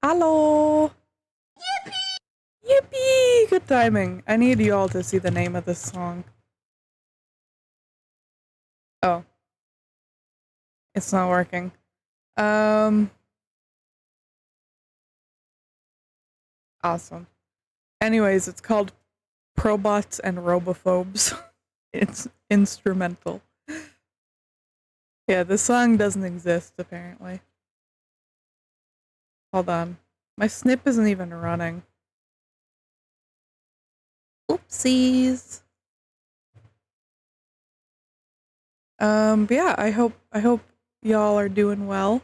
Hello! Yippee! Good timing. I need you all to see the name of this song. Oh. It's not working. Awesome. Anyways, it's called Probots and Robophobes. It's instrumental. Yeah, this song doesn't exist, apparently. Hold on. My snip isn't even running. Oopsies. But yeah, I hope y'all are doing well.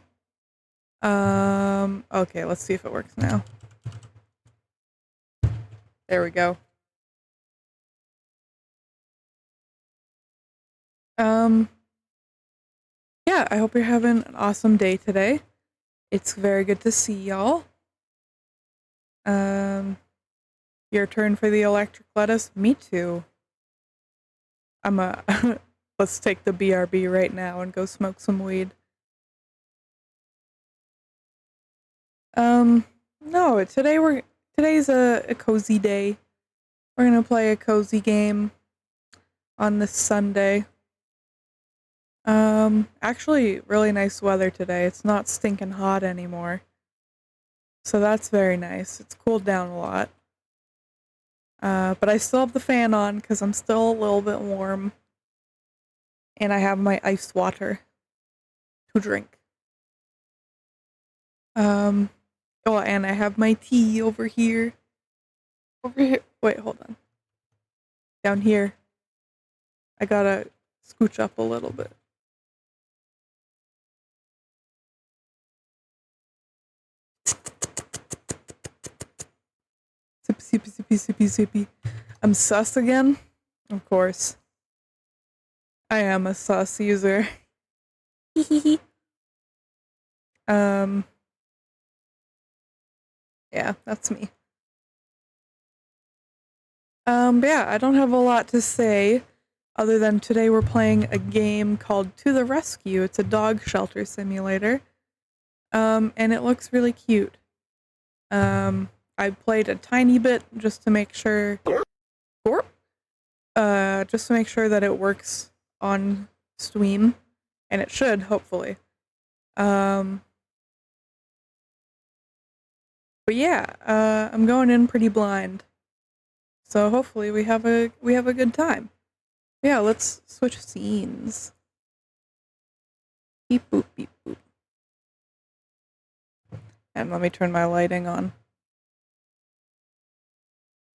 Okay, let's see if it works now. There we go. Yeah, I hope you're having an awesome day today. It's very good to see y'all. Your turn for the electric lettuce? Me too. Let's take the BRB right now and go smoke some weed. No, today's a cozy day. We're gonna play a cozy game on this Sunday. Actually, really nice weather today. It's not stinking hot anymore. So that's very nice. It's cooled down a lot. But I still have the fan on because I'm still a little bit warm. And I have my ice water to drink. Oh, and I have my tea over here. Wait, hold on. Down here. I gotta scooch up a little bit. Sippy. I'm sus again? Of course. I am a sus user. Yeah, that's me. But yeah, I don't have a lot to say other than today we're playing a game called To the Rescue. It's a dog shelter simulator. And it looks really cute. I played a tiny bit just to make sure that it works on Steam, and it should, hopefully. But yeah, I'm going in pretty blind. So hopefully we have a good time. Yeah, let's switch scenes. Beep boop beep boop. And let me turn my lighting on.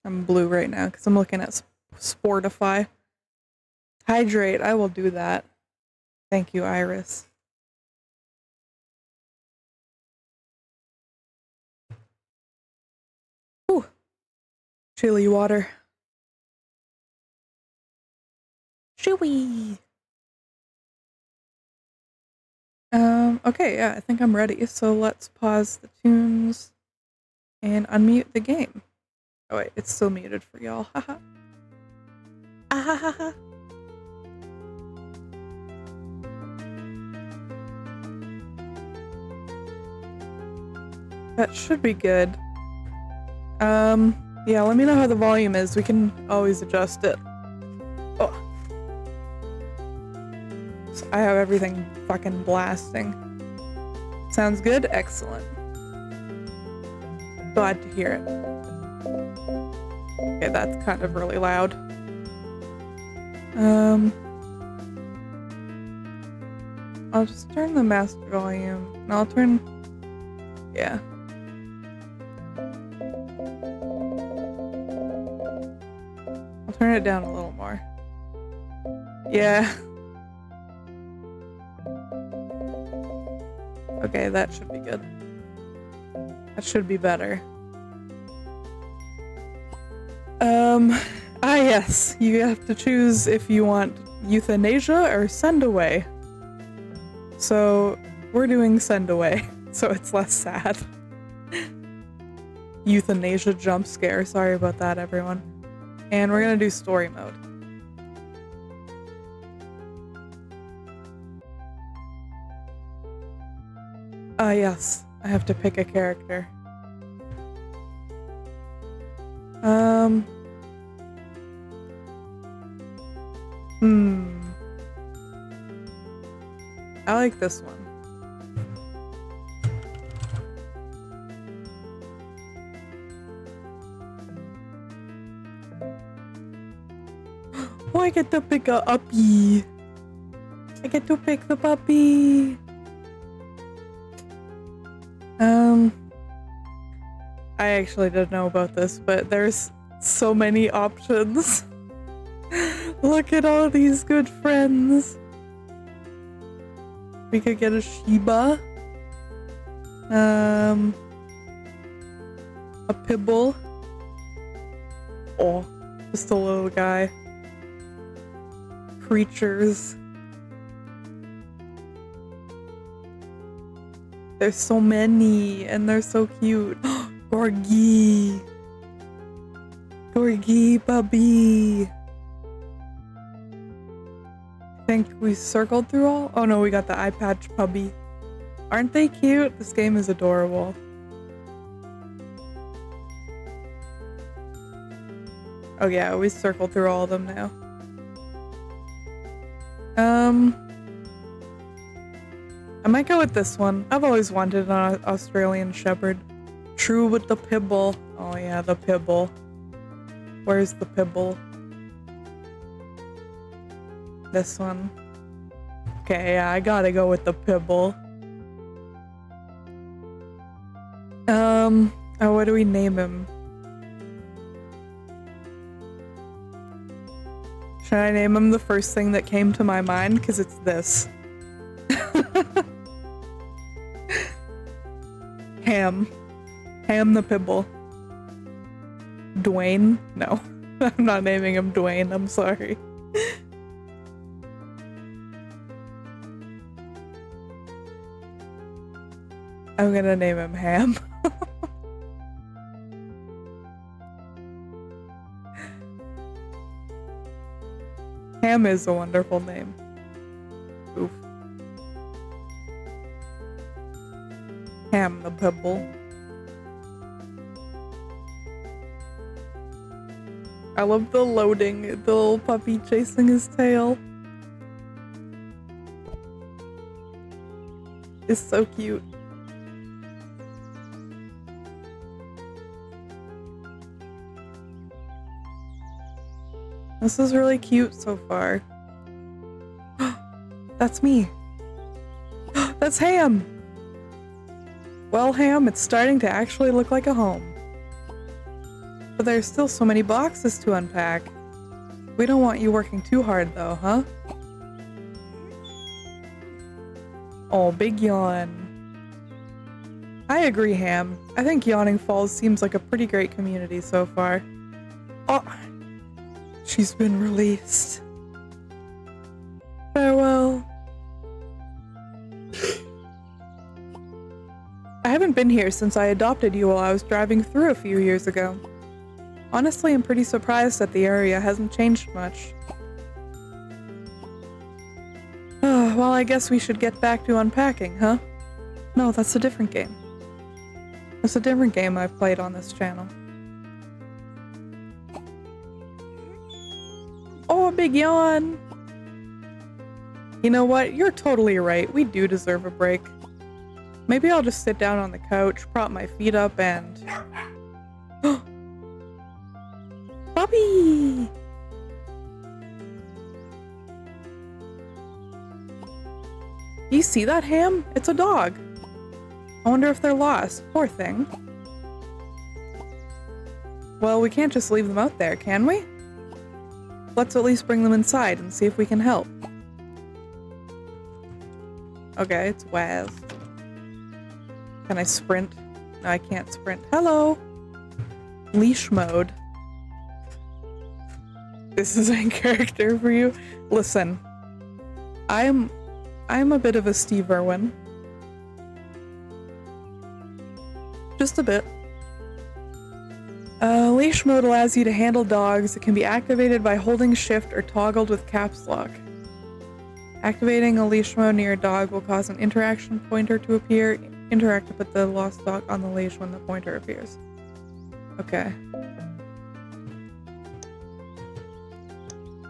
I'm blue right now because I'm looking at Sportify. Hydrate, I will do that. Thank you, Iris. Ooh. Chili water. Chewy. Okay, yeah, I think I'm ready. So let's pause the tunes and unmute the game. Oh wait, it's still muted for y'all. Haha. Ahahaha. That should be good. Yeah, let me know how the volume is. We can always adjust it. Oh. So I have everything fucking blasting. Sounds good? Excellent. Glad to hear it. Okay, that's kind of really loud. I'll just turn the master volume. And I'll turn... Yeah. I'll turn it down a little more. Yeah. Okay, that should be good. That should be better. Yes, you have to choose if you want euthanasia or send away. So, we're doing send away, so it's less sad. Euthanasia jump scare, sorry about that, everyone. And we're gonna do story mode. Yes, I have to pick a character. I like this one. Oh, I get to pick a puppy. I get to pick the puppy. I actually didn't know about this, but there's so many options. Look at all these good friends. We could get a Shiba. A Pibble. Oh, just a little guy. Creatures. There's so many, and they're so cute. Corgi! Corgi puppy! I think we circled through all? Oh no, we got the eye patch puppy. Aren't they cute? This game is adorable. Oh yeah, we circled through all of them now. I might go with this one. I've always wanted an Australian Shepherd. True with the Pibble. Oh yeah, the Pibble. Where's the Pibble? This one. Okay, yeah, I gotta go with the Pibble. Oh, what do we name him? Should I name him the first thing that came to my mind? Because it's this. Ham. Ham the Pibble. Dwayne? No. I'm not naming him Dwayne, I'm sorry. I'm gonna name him Ham. Ham is a wonderful name. Oof. Ham the Pibble. I love the loading, the little puppy chasing his tail. It's so cute. This is really cute so far. That's me. That's Ham! Well, Ham, it's starting to actually look like a home. But there's still so many boxes to unpack. We don't want you working too hard though, huh? Oh, big yawn. I agree, Ham. I think Yawning Falls seems like a pretty great community so far. Oh, she's been released. Farewell. I haven't been here since I adopted you while I was driving through a few years ago. Honestly, I'm pretty surprised that the area hasn't changed much. Well, I guess we should get back to unpacking, huh? No, that's a different game. It's a different game I've played on this channel. Oh, a big yawn! You know what? You're totally right. We do deserve a break. Maybe I'll just sit down on the couch, prop my feet up, and... Puppy! Do you see that, Ham? It's a dog. I wonder if they're lost. Poor thing. Well, we can't just leave them out there, can we? Let's at least bring them inside and see if we can help. Okay, it's Waz. Can I sprint? No, I can't sprint. Hello! Leash mode. This is in character for you. Listen, I'm a bit of a Steve Irwin. Just a bit. Leash mode allows you to handle dogs. It can be activated by holding shift or toggled with caps lock. Activating a leash mode near a dog will cause an interaction pointer to appear. Interact to put the lost dog on the leash when the pointer appears. Okay.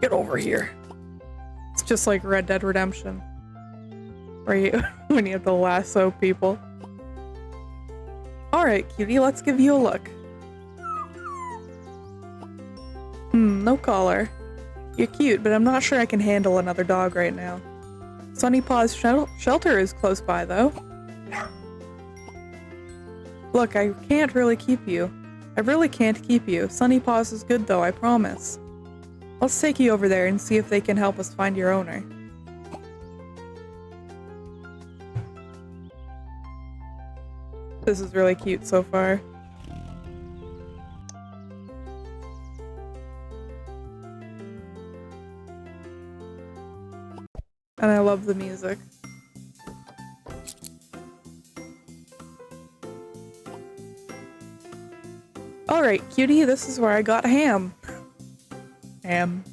Get over here. It's just like Red Dead Redemption. Where you, when you have to lasso people. Alright, cutie, let's give you a look. No collar. You're cute, but I'm not sure I can handle another dog right now. Sunny Paw's shelter is close by, though. Look, I can't really keep you. I really can't keep you. Sunny Paws is good, though, I promise. Let's take you over there and see if they can help us find your owner. This is really cute so far. And I love the music. Alright, cutie, this is where I got Ham. Ham.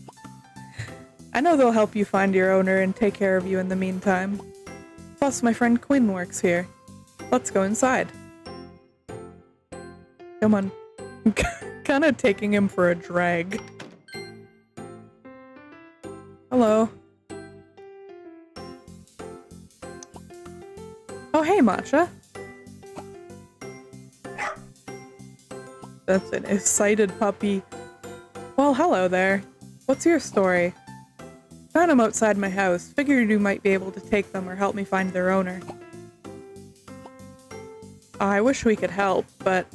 I know they'll help you find your owner and take care of you in the meantime. Plus, my friend Quinn works here. Let's go inside. Come on. I'm kind of taking him for a drag. Hello. Oh, hey, Matcha. That's an excited puppy. Well, hello there. What's your story? Found them outside my house. Figured you might be able to take them or help me find their owner. I wish we could help, but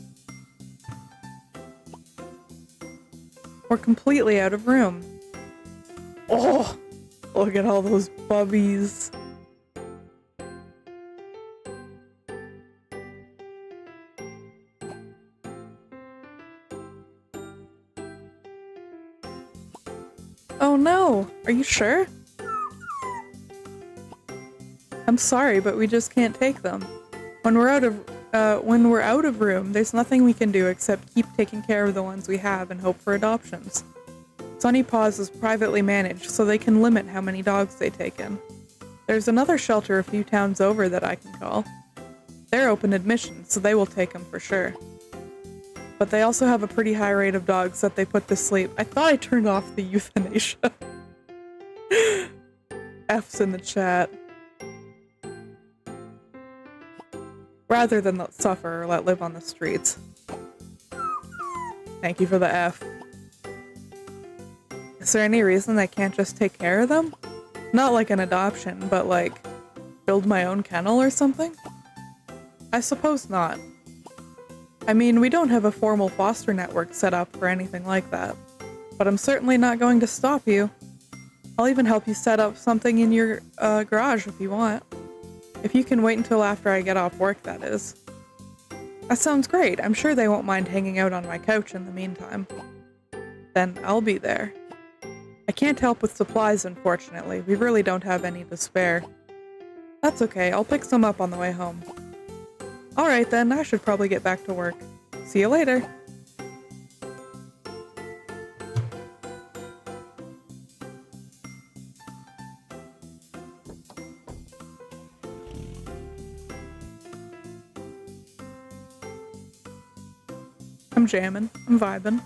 we're completely out of room. Oh, look at all those puppies. Oh no, are you sure? I'm sorry, but we just can't take them. When we're out of room, there's nothing we can do except keep taking care of the ones we have and hope for adoptions. Sunny Paws is privately managed, so they can limit how many dogs they take in. There's another shelter a few towns over that I can call. They're open admission, so they will take them for sure. But they also have a pretty high rate of dogs that they put to sleep. I thought I turned off the euthanasia. F's in the chat. Rather than let suffer or let live on the streets. Thank you for the F. Is there any reason I can't just take care of them? Not like an adoption, but like build my own kennel or something? I suppose not. I mean, we don't have a formal foster network set up for anything like that, but I'm certainly not going to stop you. I'll even help you set up something in your garage if you want. If you can wait until after I get off work, that is. That sounds great. I'm sure they won't mind hanging out on my couch in the meantime. Then I'll be there. I can't help with supplies, unfortunately. We really don't have any to spare. That's okay. I'll pick some up on the way home. Alright then, I should probably get back to work. See you later! I'm jamming. I'm vibing.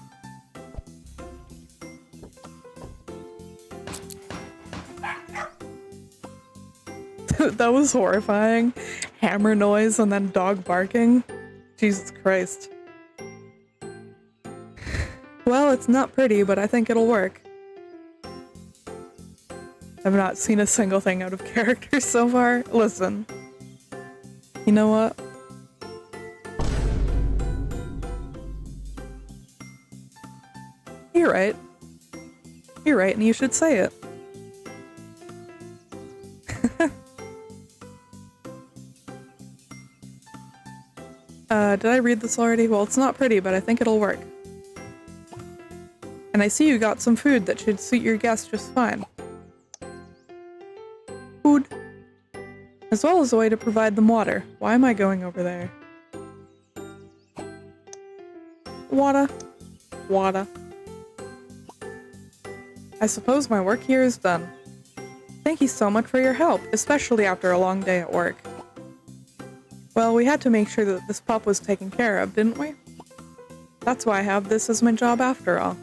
That was horrifying. Hammer noise and then dog barking. Jesus Christ. Well, it's not pretty, but I think it'll work. I've not seen a single thing out of character so far. Listen. You know what? You're right. You're right, and you should say it. Did I read this already? Well, it's not pretty, but I think it'll work. And I see you got some food that should suit your guests just fine. Food. As well as a way to provide them water. Why am I going over there? Water. Water. I suppose my work here is done. Thank you so much for your help, especially after a long day at work. Well, we had to make sure that this pup was taken care of, didn't we? That's why I have this as my job after all.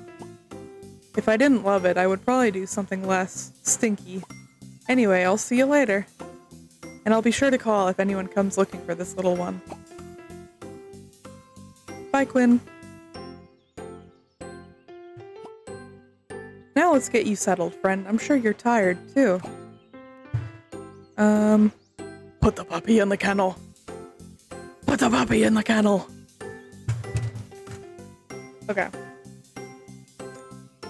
If I didn't love it, I would probably do something less stinky. Anyway, I'll see you later. And I'll be sure to call if anyone comes looking for this little one. Bye, Quinn. Now let's get you settled, friend. I'm sure you're tired, too. Put the puppy in the kennel. Put the puppy in the kennel. Okay.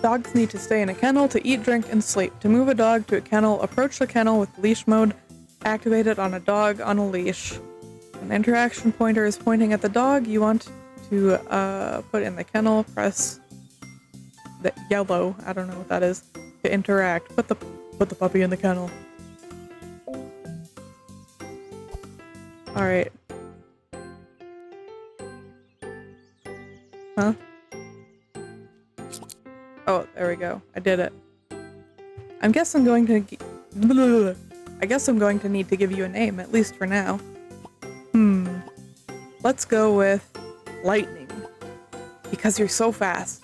Dogs need to stay in a kennel to eat, drink, and sleep. To move a dog to a kennel, approach the kennel with leash mode activated on a dog on a leash. An interaction pointer is pointing at the dog you want to put in the kennel. Press the yellow, I don't know what that is, to interact. Put the puppy in the kennel. Alright. Huh? Oh, there we go. I did it. I guess I'm going to need to give you a name, at least for now. Let's go with Lightning. Because you're so fast.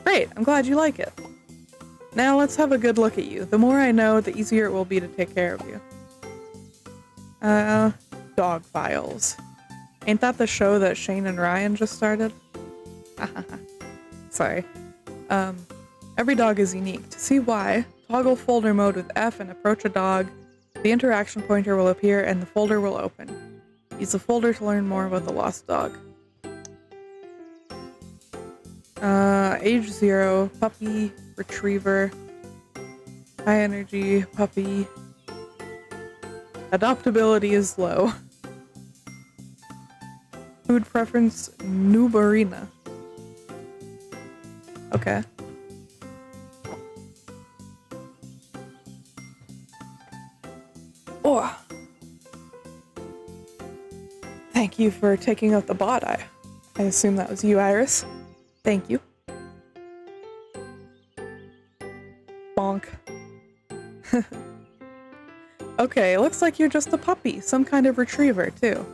Great, I'm glad you like it. Now let's have a good look at you. The more I know, the easier it will be to take care of you. Dog Files. Ain't that the show that Shane and Ryan just started? Sorry. Every dog is unique. To see why, toggle folder mode with F and approach a dog. The interaction pointer will appear and the folder will open. Use the folder to learn more about the lost dog. Age 0, puppy, retriever, high energy, puppy. Adoptability is low. Food preference, Nubarina. Okay. Oh. Thank you for taking out the bot. I assume that was you, Iris. Thank you. Bonk. Okay, looks like you're just a puppy, some kind of retriever, too.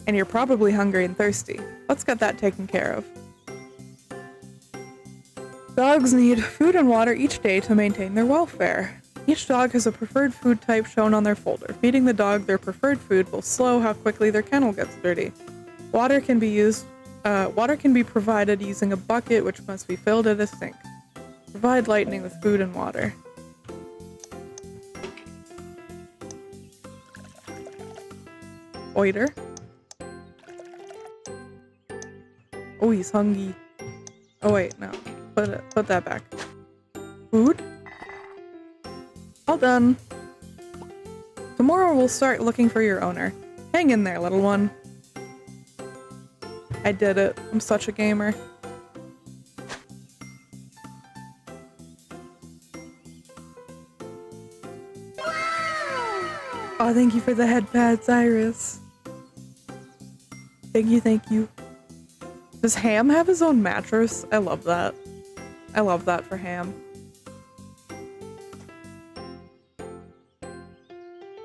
And you're probably hungry and thirsty. Let's get that taken care of. Dogs need food and water each day to maintain their welfare. Each dog has a preferred food type shown on their folder. Feeding the dog their preferred food will slow how quickly their kennel gets dirty. Water can be provided using a bucket which must be filled at a sink. Provide Lightning with food and water. Oiter. Oh, he's hungry. Oh wait, no. Put that back. Food? All done. Tomorrow we'll start looking for your owner. Hang in there, little one. I did it. I'm such a gamer. Oh, thank you for the head pads, Iris. Thank you, thank you. Does Ham have his own mattress? I love that. I love that for Ham.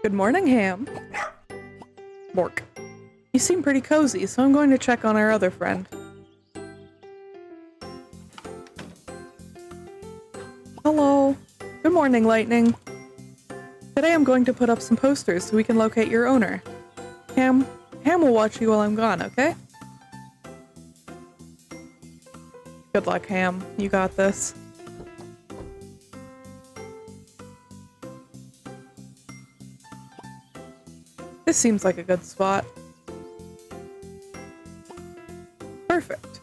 Good morning, Ham. Bork. You seem pretty cozy, so I'm going to check on our other friend. Hello. Good morning, Lightning. Today I'm going to put up some posters so we can locate your owner. Ham will watch you while I'm gone, okay? Good luck, Ham. You got this. This seems like a good spot. Perfect.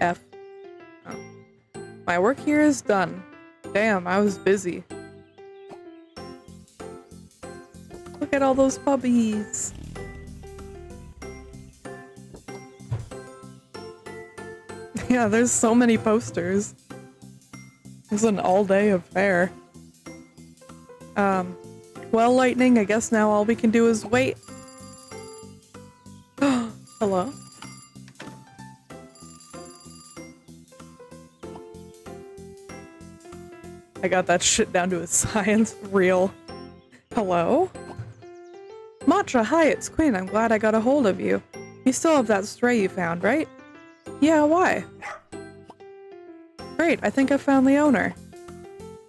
F. Oh. My work here is done. Damn, I was busy. Look at all those puppies. Yeah, there's so many posters. It's an all-day affair. Well, Lightning, I guess now all we can do is wait. Hello? I got that shit down to a science. Real. Hello? Matcha, hi, it's Quinn. I'm glad I got a hold of you. You still have that stray you found, right? Yeah, why? Great, I think I found the owner.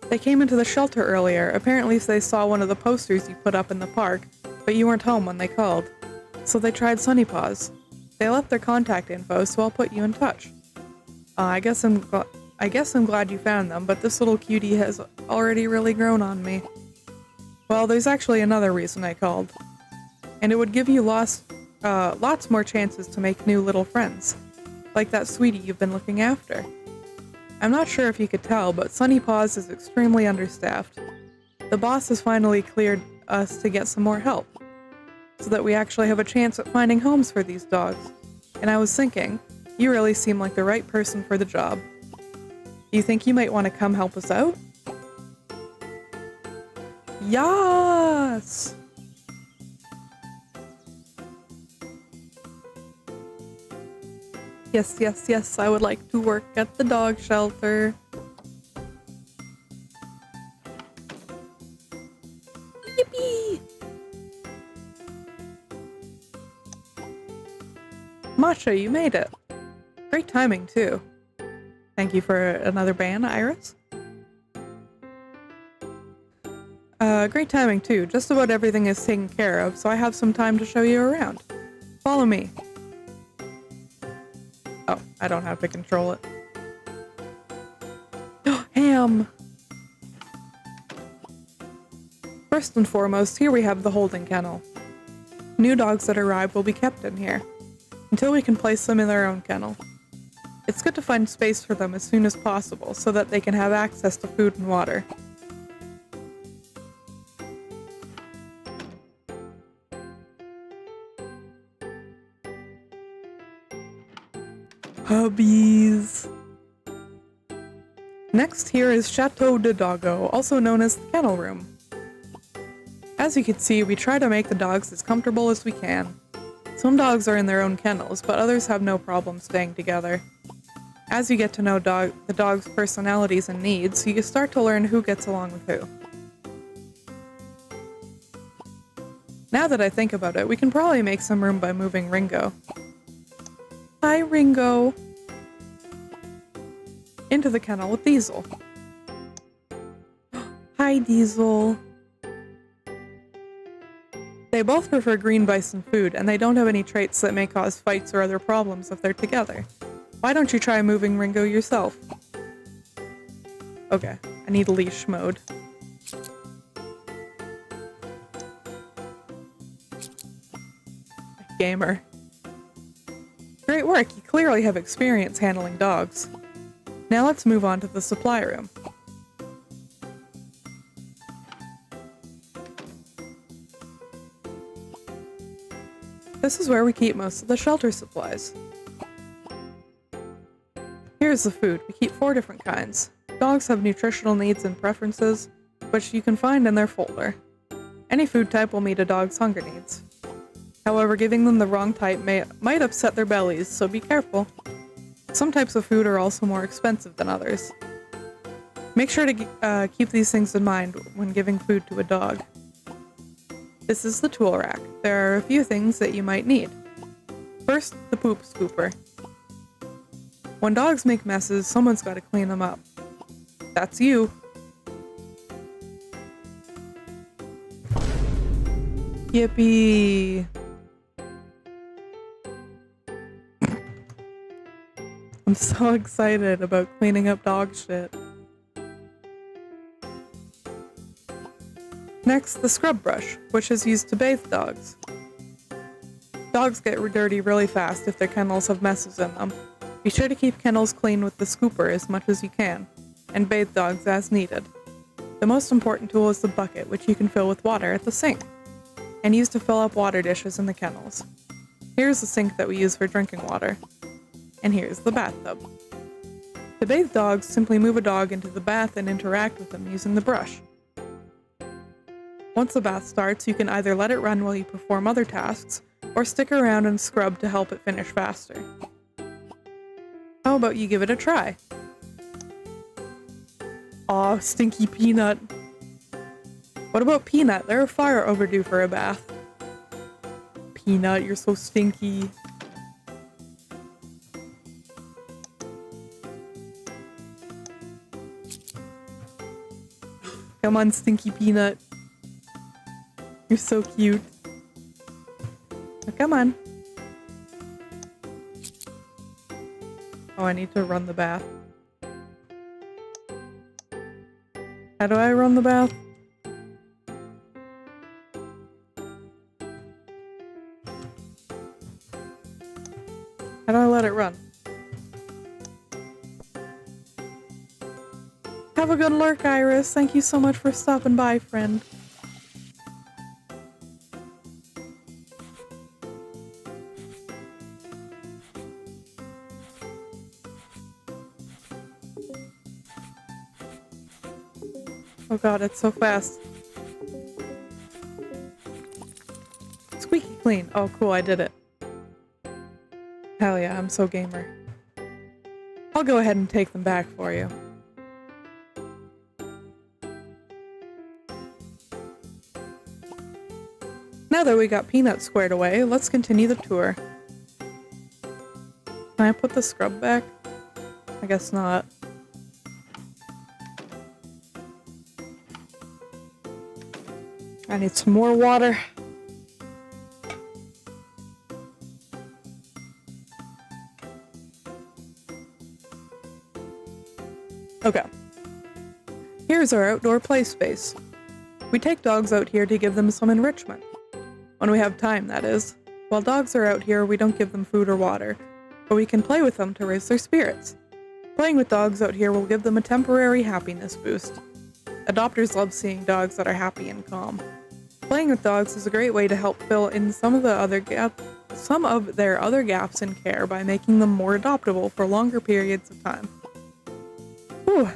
They came into the shelter earlier. Apparently they saw one of the posters you put up in the park, but you weren't home when they called. So they tried Sunny Paws. They left their contact info, so I'll put you in touch. I guess I'm glad you found them, but this little cutie has already really grown on me. Well, there's actually another reason I called. And it would give you lots more chances to make new little friends. Like that sweetie you've been looking after. I'm not sure if you could tell, but Sunny Paws is extremely understaffed. The boss has finally cleared us to get some more help, so that we actually have a chance at finding homes for these dogs. And I was thinking, you really seem like the right person for the job. Do you think you might want to come help us out? Yes! Yes, yes, yes, I would like to work at the dog shelter. Yippee! Matcha, you made it. Great timing, too. Thank you for another ban, Iris. Great timing, too. Just about everything is taken care of, so I have some time to show you around. Follow me. Oh, I don't have to control it. Ham! First and foremost, here we have the holding kennel. New dogs that arrive will be kept in here, until we can place them in their own kennel. It's good to find space for them as soon as possible, so that they can have access to food and water. Pubbies! Next here is Chateau de Doggo, also known as the kennel room. As you can see, we try to make the dogs as comfortable as we can. Some dogs are in their own kennels, but others have no problem staying together. As you get to know the dog's personalities and needs, you can start to learn who gets along with who. Now that I think about it, we can probably make some room by moving Ringo. Hi, Ringo! Into the kennel with Diesel. Hi, Diesel! They both prefer green bison food, and they don't have any traits that may cause fights or other problems if they're together. Why don't you try moving Ringo yourself? Okay, I need leash mode. Gamer. Great work, you clearly have experience handling dogs. Now let's move on to the supply room. This is where we keep most of the shelter supplies. Here's the food. We keep 4 different kinds. Dogs have nutritional needs and preferences, which you can find in their folder. Any food type will meet a dog's hunger needs. However, giving them the wrong type might upset their bellies, so be careful. Some types of food are also more expensive than others. Make sure to keep these things in mind when giving food to a dog. This is the tool rack. There are a few things that you might need. First, the poop scooper. When dogs make messes, someone's got to clean them up. That's you. Yippee! I'm so excited about cleaning up dog shit. Next, the scrub brush, which is used to bathe dogs. Dogs get dirty really fast if their kennels have messes in them. Be sure to keep kennels clean with the scooper as much as you can, and bathe dogs as needed. The most important tool is the bucket, which you can fill with water at the sink, and use to fill up water dishes in the kennels. Here's the sink that we use for drinking water. And here's the bathtub. To bathe dogs, simply move a dog into the bath and interact with them using the brush. Once the bath starts, you can either let it run while you perform other tasks, or stick around and scrub to help it finish faster. How about you give it a try? Aw, stinky Peanut. What about Peanut? They're far overdue for a bath. Peanut. You're so stinky. Come on, Stinky Peanut. You're so cute. Oh, come on. Oh, I need to run the bath. How do I run the bath? How do I let it run? Have a good lurk, Iris. Thank you so much for stopping by, friend. Oh god, it's so fast. Squeaky clean. Oh cool, I did it. Hell yeah, I'm so gamer. I'll go ahead and take them back for you. Now that we got Peanut squared away, let's continue the tour. Can I put the scrub back? I guess not. I need some more water. Okay. Here's our outdoor play space. We take dogs out here to give them some enrichment. When we have time, that is. While dogs are out here, we don't give them food or water, but we can play with them to raise their spirits. Playing with dogs out here will give them a temporary happiness boost. Adopters love seeing dogs that are happy and calm. Playing with dogs is a great way to help fill in some of their other gaps in care by making them more adoptable for longer periods of time. Whew,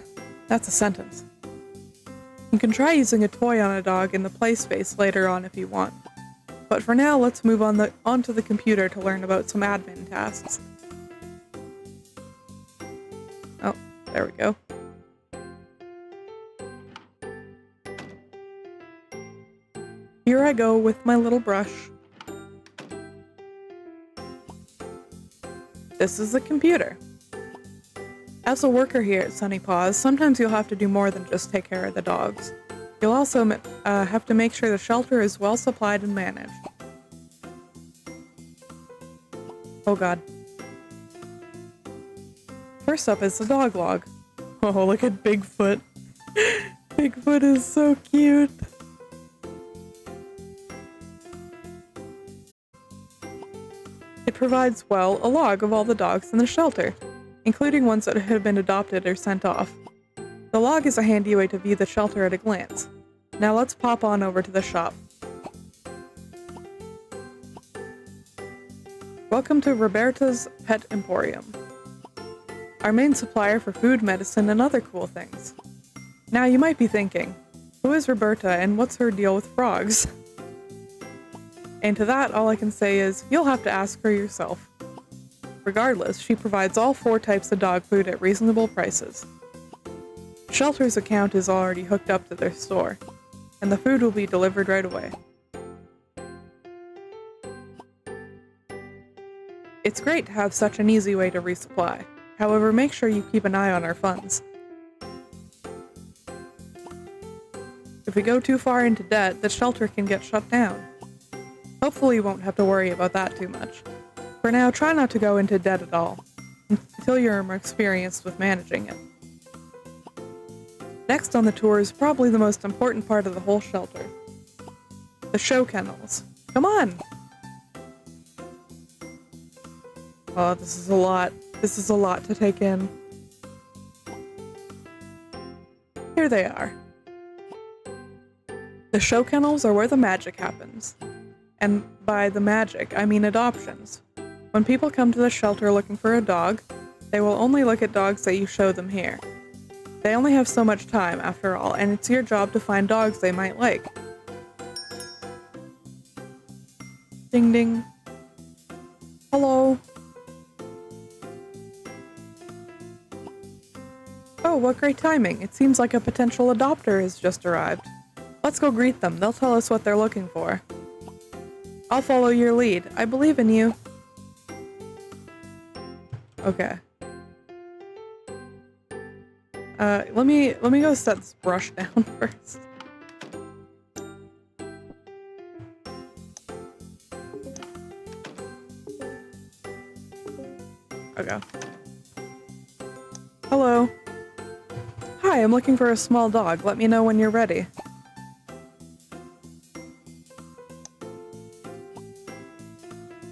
that's a sentence. You can try using a toy on a dog in the play space later on if you want. But for now, let's move onto the computer to learn about some admin tasks. Oh, there we go. Here I go with my little brush. This is the computer. As a worker here at Sunny Paws, sometimes you'll have to do more than just take care of the dogs. You'll also have to make sure the shelter is well supplied and managed. Oh god. First up is the dog log. Oh, look at Bigfoot. Bigfoot is so cute. It provides, well, a log of all the dogs in the shelter, including ones that have been adopted or sent off. The log is a handy way to view the shelter at a glance. Now let's pop on over to the shop. Welcome to Roberta's Pet Emporium, our main supplier for food, medicine, and other cool things. Now you might be thinking, who is Roberta and what's her deal with frogs? And to that, all I can say is, you'll have to ask her yourself. Regardless, she provides all 4 types of dog food at reasonable prices. Shelter's account is already hooked up to their store, and the food will be delivered right away. It's great to have such an easy way to resupply. However, make sure you keep an eye on our funds. If we go too far into debt, the shelter can get shut down. Hopefully you won't have to worry about that too much. For now, try not to go into debt at all, until you're more experienced with managing it. Next on the tour is probably the most important part of the whole shelter. The show kennels. Come on! Oh, this is a lot. This is a lot to take in. Here they are. The show kennels are where the magic happens. And by the magic, I mean adoptions. When people come to the shelter looking for a dog, they will only look at dogs that you show them here. They only have so much time, after all, and it's your job to find dogs they might like. Ding ding. Hello. Oh, what great timing. It seems like a potential adopter has just arrived. Let's go greet them. They'll tell us what they're looking for. I'll follow your lead. I believe in you. Okay. Let me go set this brush down first. Okay. Hello. Hi, I'm looking for a small dog. Let me know when you're ready.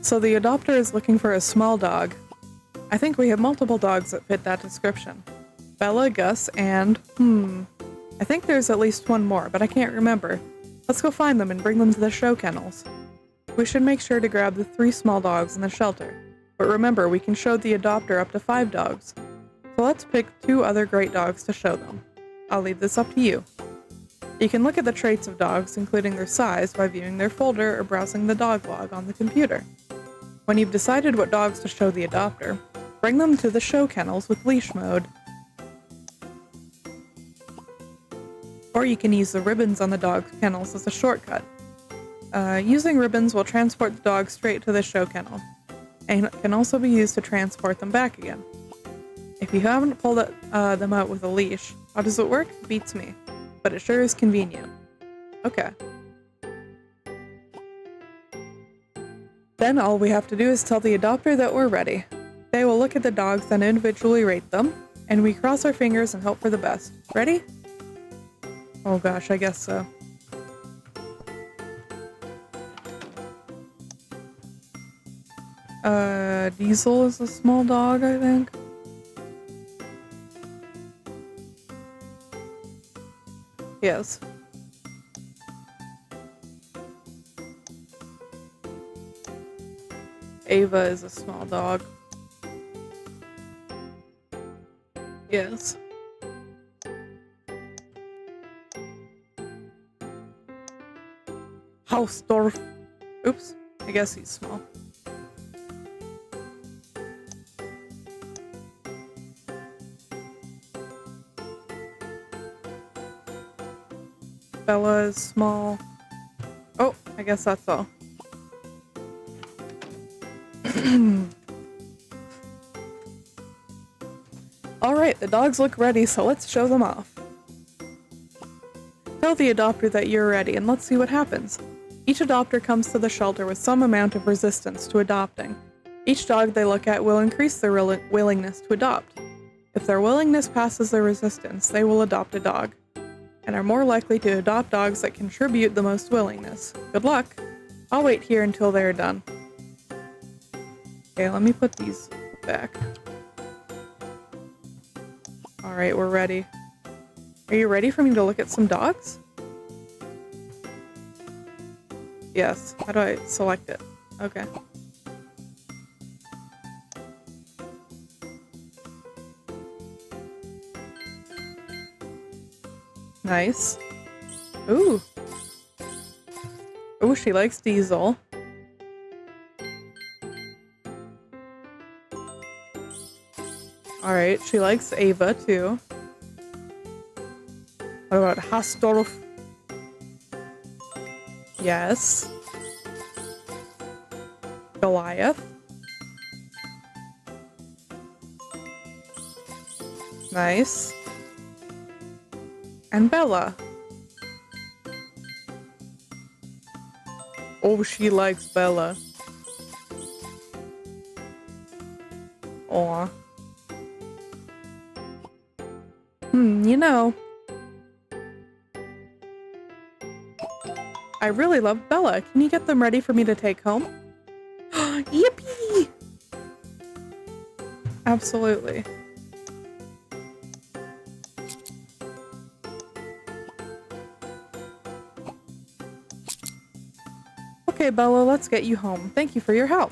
So the adopter is looking for a small dog. I think we have multiple dogs that fit that description. Bella, Gus, and... I think there's at least one more, but I can't remember. Let's go find them and bring them to the show kennels. We should make sure to grab the 3 small dogs in the shelter. But remember, we can show the adopter up to 5 dogs. So let's pick 2 other great dogs to show them. I'll leave this up to you. You can look at the traits of dogs, including their size, by viewing their folder or browsing the dog log on the computer. When you've decided what dogs to show the adopter, bring them to the show kennels with leash mode. Or you can use the ribbons on the dog kennels as a shortcut. Using ribbons will transport the dog straight to the show kennel, and it can also be used to transport them back again. If you haven't pulled them out with a leash, how does it work? Beats me, but it sure is convenient. Okay. Then all we have to do is tell the adopter that we're ready. They will look at the dogs and individually rate them, and we cross our fingers and hope for the best. Ready? Oh gosh, I guess so. Diesel is a small dog, I think. Yes. Ava is a small dog. Yes. Hausdorff. Oops. I guess he's small. Bella is small. Oh, I guess that's all. Alright, the dogs look ready, so let's show them off. Tell the adopter that you're ready, and let's see what happens. Each adopter comes to the shelter with some amount of resistance to adopting. Each dog they look at will increase their willingness to adopt. If their willingness passes their resistance, they will adopt a dog, and are more likely to adopt dogs that contribute the most willingness. Good luck! I'll wait here until they're done. Okay, let me put these back. Alright, we're ready. Are you ready for me to look at some dogs? Yes. How do I select it? Okay. Nice. Ooh. Ooh, she likes Diesel. Alright, she likes Ava too. What about Hausdorff? Yes. Goliath. Nice. And Bella. Oh, she likes Bella. Aw. You know, I really love Bella. Can you get them ready for me to take home? Yippee! Absolutely. Okay, Bella, let's get you home. Thank you for your help.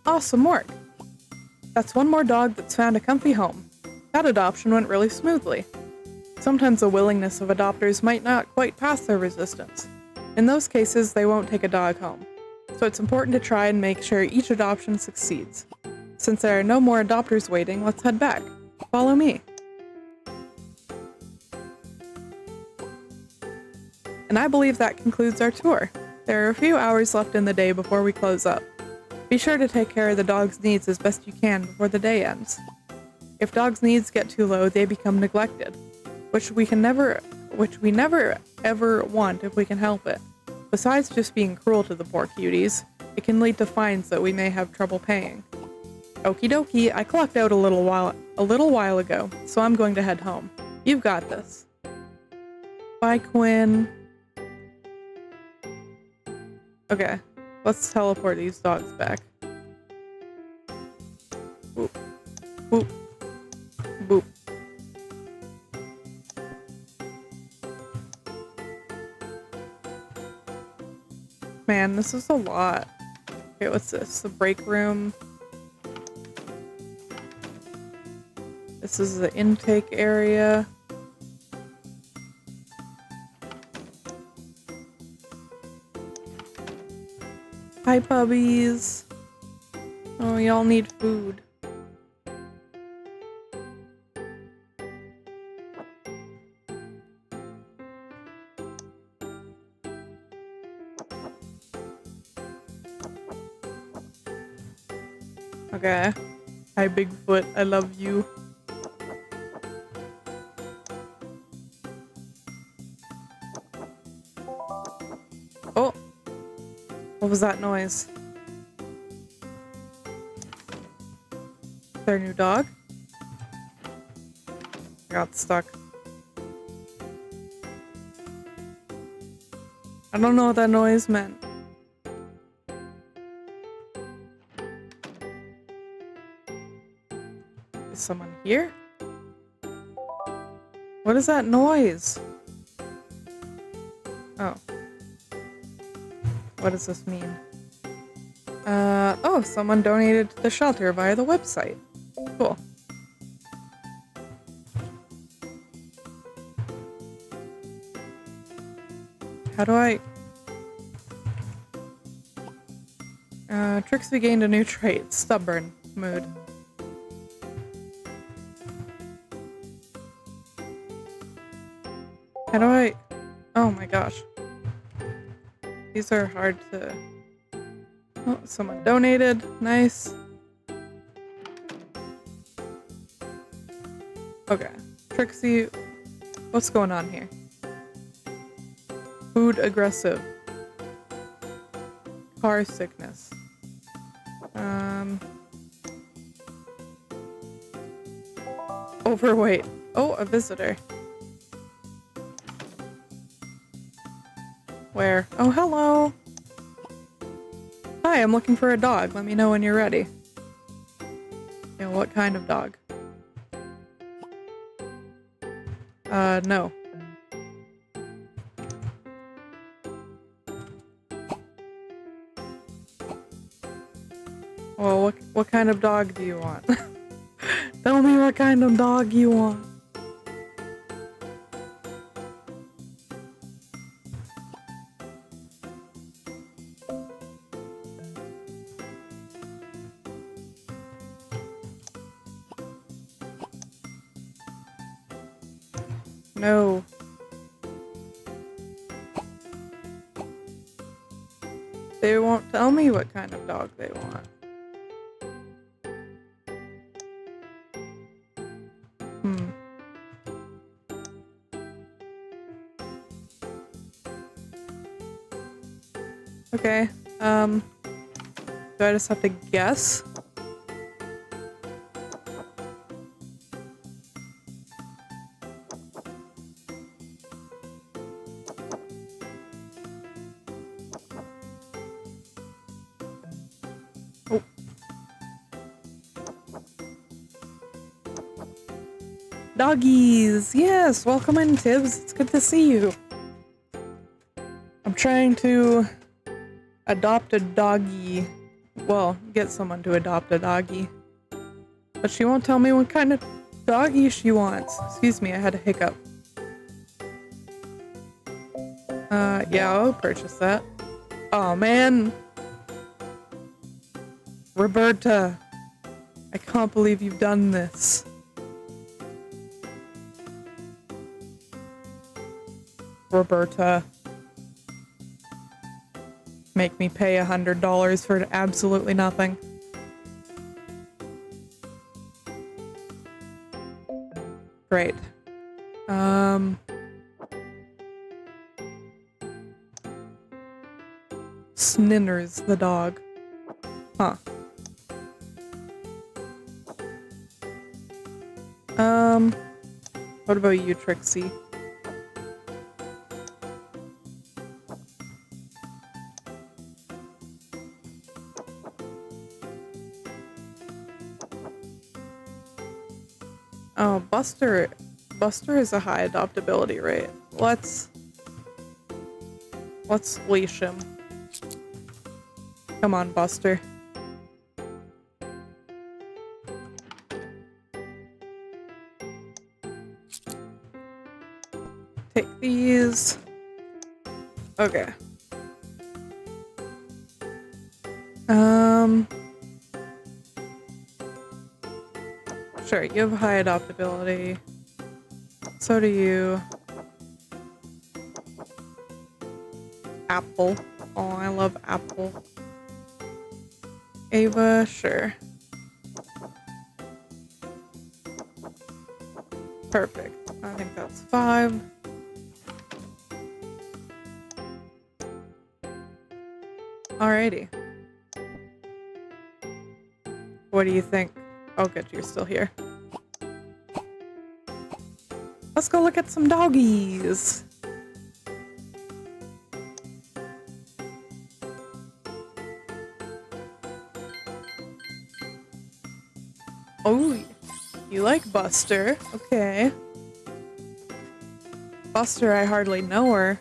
Awesome work. That's one more dog that's found a comfy home. That adoption went really smoothly. Sometimes the willingness of adopters might not quite pass their resistance. In those cases, they won't take a dog home. So it's important to try and make sure each adoption succeeds. Since there are no more adopters waiting, let's head back. Follow me. And I believe that concludes our tour. There are a few hours left in the day before we close up. Be sure to take care of the dog's needs as best you can before the day ends. If dogs' needs get too low, they become neglected, which we never ever want if we can help it. Besides just being cruel to the poor cuties, it can lead to fines that we may have trouble paying. Okie dokie, I clocked out a little while ago, so I'm going to head home. You've got this. Bye, Quinn. Okay, let's teleport these dogs back. Boop. Boop. Boop. Man, this is a lot. Okay, what's this? The break room. This is the intake area. Hi, puppies. Oh, y'all need food. Okay. Hi, Bigfoot. I love you. Oh! What was that noise? Their new dog? I got stuck. I don't know what that noise meant. Is someone here? What is that noise? Oh. What does this mean? Oh, someone donated to the shelter via the website. Cool. How do I... Trixie gained a new trait, stubborn mood. How do I... Oh my gosh. These are hard to... Oh, someone donated. Nice. Okay. Trixie, what's going on here? Food aggressive. Car sickness. Overweight. Oh, a visitor. Where? Oh, hello! Hi, I'm looking for a dog. Let me know when you're ready. Yeah, what kind of dog? No. Well, what kind of dog do you want? Tell me what kind of dog you want. No. They won't tell me what kind of dog they want. Okay, do I just have to guess? Oh. Doggies! Yes! Welcome in, Tibbs. It's good to see you. I'm trying to adopt a doggy. Well, get someone to adopt a doggy. But she won't tell me what kind of doggy she wants. Excuse me, I had a hiccup. Yeah, I'll purchase that. Oh man! Roberta! I can't believe you've done this. Roberta. make me pay $100 for absolutely nothing. Great. Sninners the dog. Huh. What about you, Trixie? Oh, Buster has a high adoptability rate. Let's leash him. Come on, Buster. Take these. Okay. Sure, you have high adoptability. So do you. Apple. Oh, I love Apple. Ava, sure. Perfect. I think that's 5. Alrighty. What do you think? Oh, good, you're still here. Let's go look at some doggies. Oh, you like Buster? Okay. Buster, I hardly know her.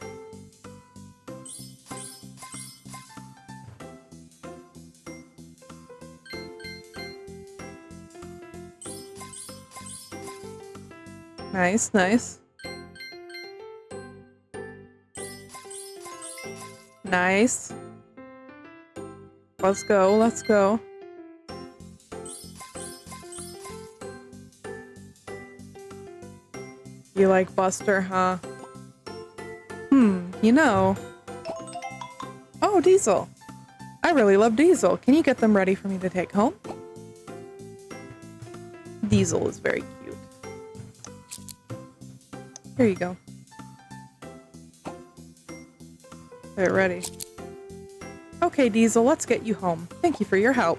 Nice, nice. Nice. Let's go, let's go. You like Buster, huh? You know. Oh, Diesel. I really love Diesel. Can you get them ready for me to take home? Diesel is very cute. Here you go. They're ready. Okay, Diesel, let's get you home. Thank you for your help.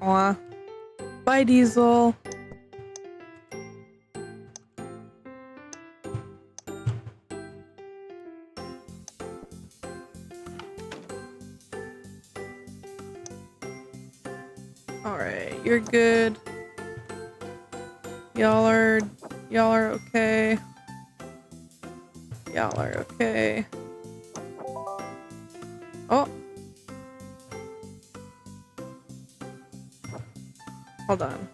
Aw. Bye, Diesel. Alright, you're good. Y'all are okay. Y'all are okay. Oh. Hold on.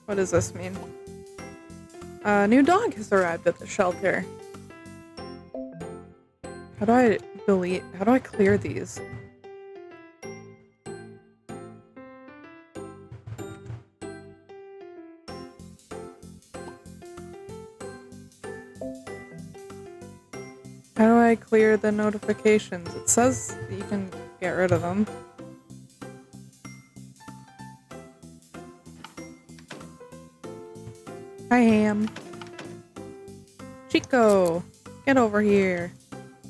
What does this mean? A new dog has arrived at the shelter. How do I clear these? How do I clear the notifications? It says that you can get rid of them. Hi, Ham. Chico, get over here.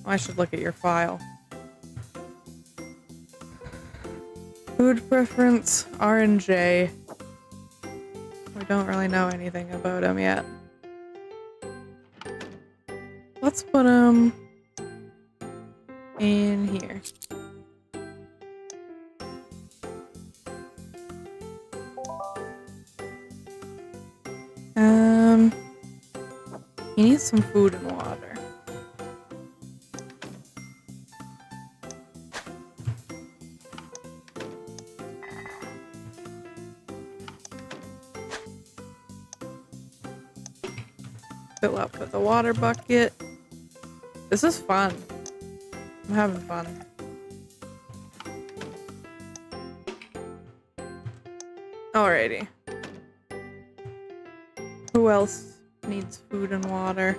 Oh, I should look at your file. Food preference, R and J. We don't really know anything about him yet. Let's put him in here. He needs some food and water. Fill up with the water bucket. This is fun. I'm having fun. Alrighty. Who else needs food and water?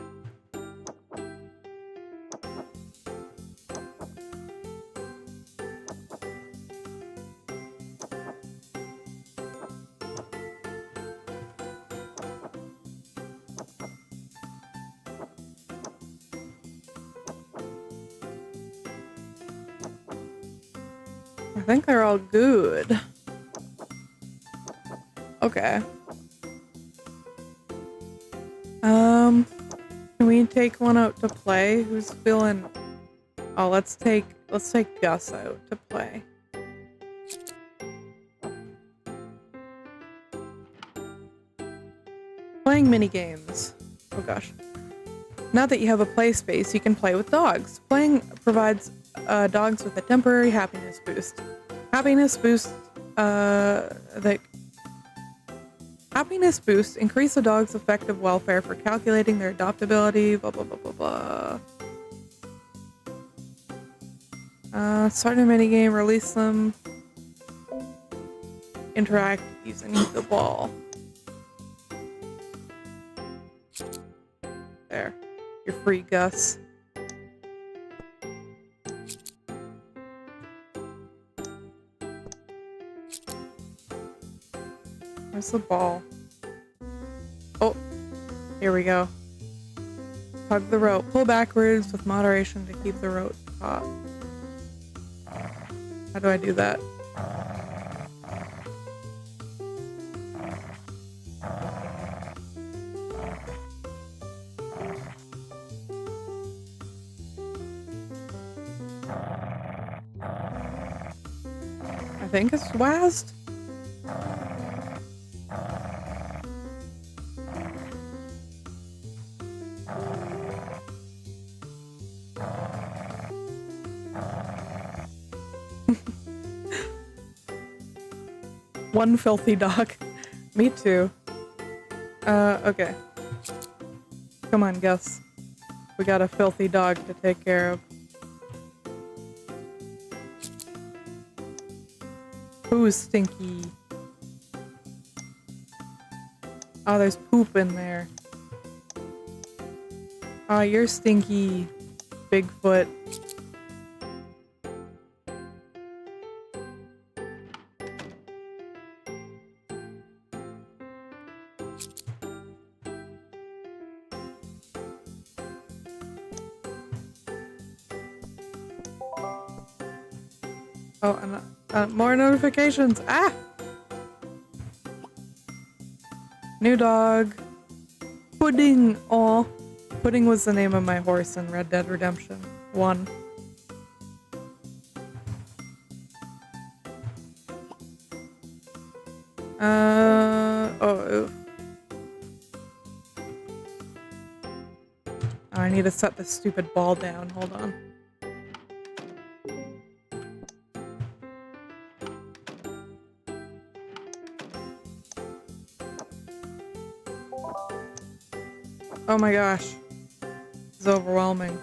think they're all good. Okay. Can we take one out to play? Who's feeling... Oh, let's take Gus out to play. Playing mini games. Oh gosh. Now that you have a play space, you can play with dogs. Playing provides dogs with a temporary happiness boost. Happiness boosts increase a dog's effective welfare for calculating their adoptability, blah blah blah blah blah. Start a minigame, release them. Interact using the ball. There. You're free, Gus. Where's the ball? Oh, here we go. Tug the rope. Pull backwards with moderation to keep the rope taut. How do I do that? I think it's WASD. One filthy dog. Me too. Okay. Come on, Gus. We got a filthy dog to take care of. Who's stinky? Oh, there's poop in there. Oh, you're stinky, Bigfoot. Oh, and more notifications. Ah! New dog. Pudding. Aw. Pudding was the name of my horse in Red Dead Redemption 1. Oh, I need to set this stupid ball down. Hold on. Oh my gosh. This is overwhelming.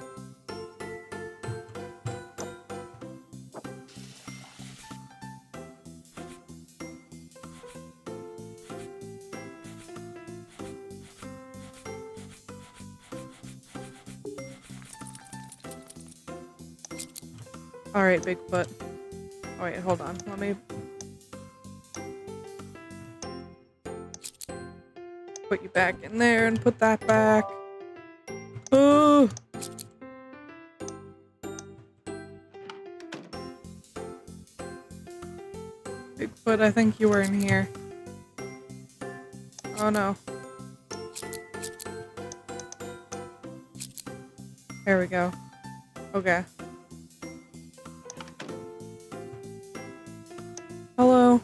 Alright, Bigfoot. Oh wait, hold on. Let me put you back in there and put that back. Oh! Bigfoot, I think you were in here. Oh no. There we go. Okay. Hello.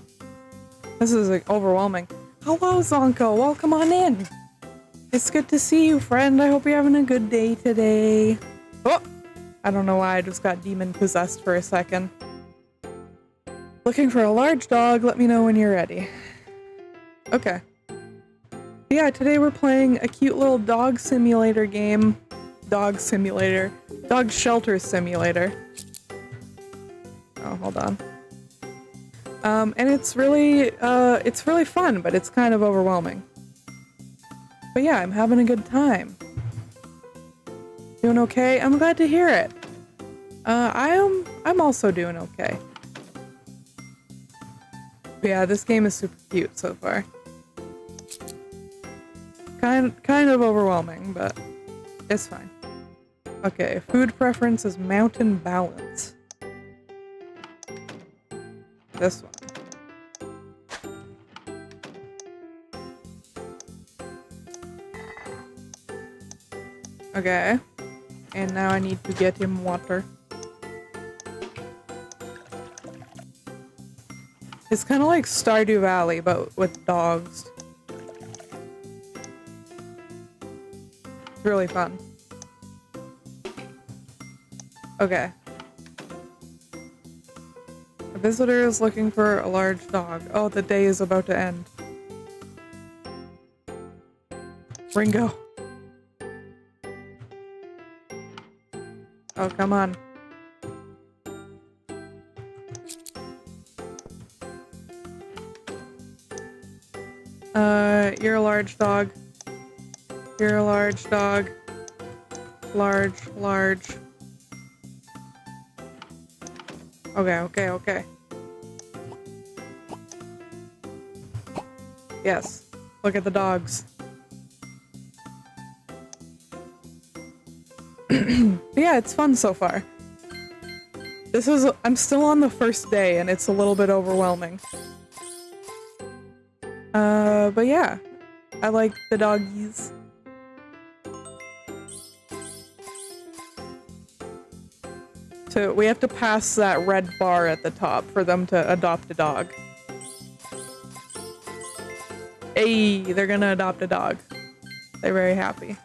This is like overwhelming. Hello, Zonko. Welcome on in. It's good to see you, friend. I hope you're having a good day today. Oh! I don't know why I just got demon possessed for a second. Looking for a large dog? Let me know when you're ready. Okay. Yeah, today we're playing a cute little dog simulator game. Dog simulator. Dog shelter simulator. Oh, hold on. And it's really fun, but it's kind of overwhelming. But yeah, I'm having a good time. Doing okay? I'm glad to hear it. I'm also doing okay. But yeah, this game is super cute so far. Kind of overwhelming, but it's fine. Okay, food preference is mountain balance. This one. Okay. And now I need to get him water. It's kind of like Stardew Valley, but with dogs. It's really fun. Okay. A visitor is looking for a large dog. Oh, the day is about to end. Ringo. Oh, come on. You're a large dog. You're a large dog. Large. Okay. Yes. Look at the dogs. Yeah, it's fun so far. I'm still on the first day and it's a little bit overwhelming. But yeah. I like the doggies. So we have to pass that red bar at the top for them to adopt a dog. Hey, they're gonna adopt a dog. They're very happy.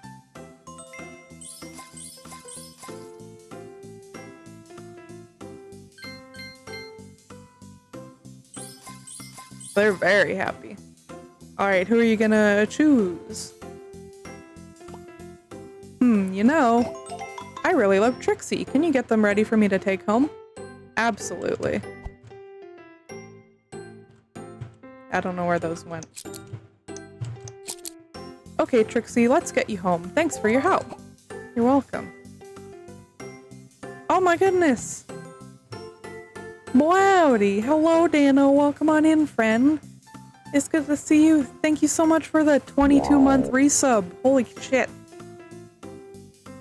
They're very happy. Alright, who are you gonna choose? You know, I really love Trixie. Can you get them ready for me to take home? Absolutely. I don't know where those went. Okay, Trixie, let's get you home. Thanks for your help. You're welcome. Oh my goodness! Wowdy! Hello, Dano. Welcome on in, friend. It's good to see you. Thank you so much for the 22-month resub. Holy shit.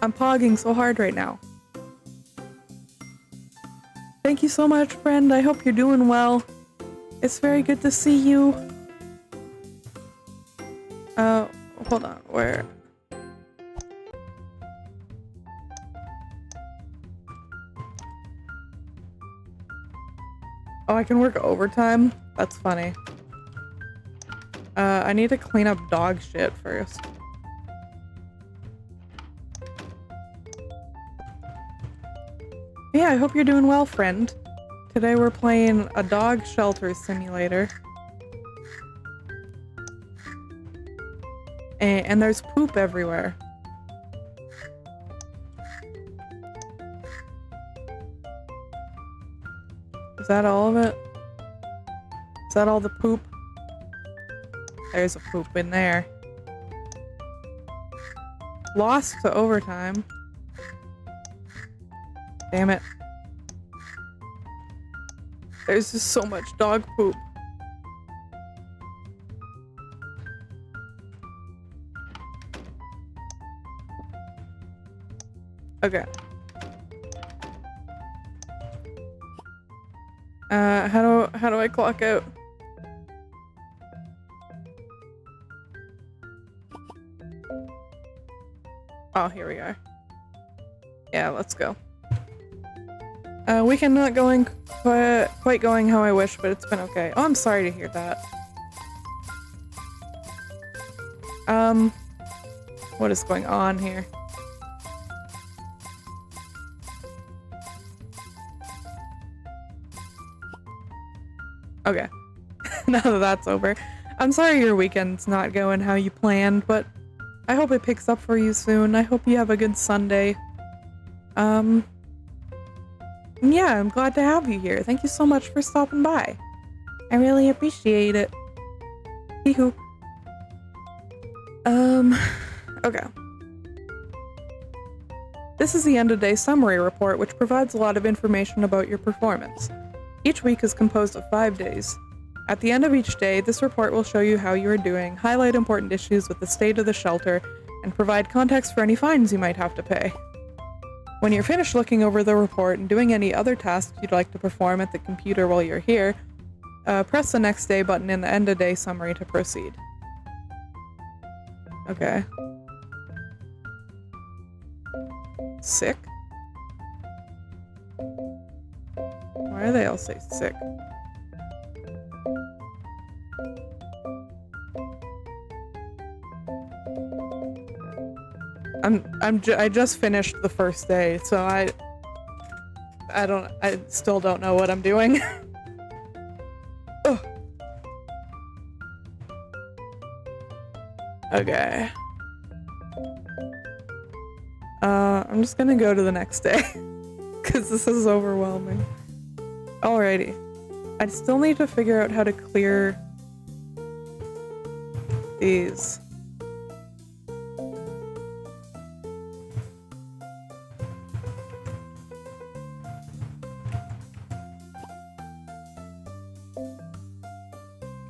I'm pogging so hard right now. Thank you so much, friend. I hope you're doing well. It's very good to see you. Hold on. Where? Oh, I can work overtime? That's funny. I need to clean up dog shit first. Yeah, I hope you're doing well, friend. Today we're playing a dog shelter simulator. And there's poop everywhere. Is that all of it? Is that all the poop? There's a poop in there. Lost to overtime. Damn it. There's just so much dog poop. Okay. How do I clock out? Oh, here we are. Yeah, let's go. Weekend not going quite going how I wish, but it's been okay. Oh, I'm sorry to hear that. What is going on here? Okay. Now that that's over. I'm sorry your weekend's not going how you planned, but I hope it picks up for you soon. I hope you have a good Sunday. Yeah, I'm glad to have you here. Thank you so much for stopping by. I really appreciate it. Hee-hoo. Okay. This is the end-of-day summary report, which provides a lot of information about your performance. Each week is composed of 5 days. At the end of each day, this report will show you how you are doing, highlight important issues with the state of the shelter, and provide context for any fines you might have to pay. When you're finished looking over the report and doing any other tasks you'd like to perform at the computer while you're here, Press the next day button in the end of day summary to proceed. Okay. Sick? Why do they all say sick? I just finished the first day, so I still don't know what I'm doing. Ugh. Okay. I'm just gonna go to the next day, because this is overwhelming. Alrighty. I still need to figure out how to clear these.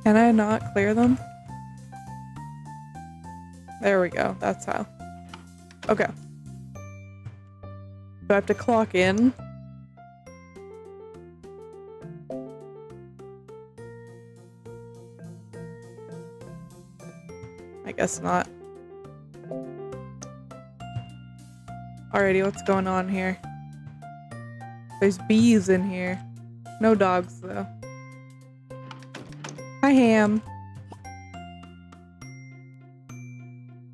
Can I not clear them? There we go, that's how. Okay. Do I have to clock in? I guess not. Alrighty, what's going on here? There's bees in here. No dogs, though. Hi, Ham.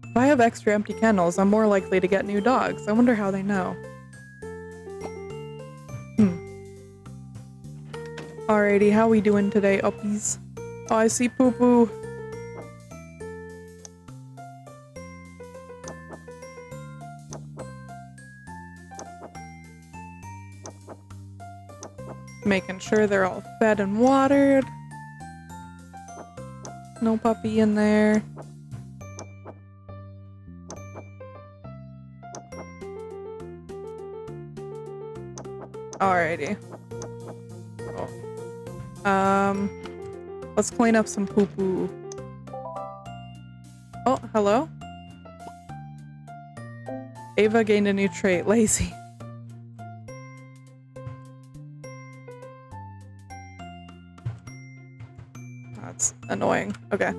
If I have extra empty kennels, I'm more likely to get new dogs. I wonder how they know. Alrighty, how we doing today, uppies? Oh, I see poo-poo. Making sure they're all fed and watered. No puppy in there. Alrighty. Oh. Let's clean up some poo-poo. Oh, hello? Ava gained a new trait, lazy. That's annoying. Okay.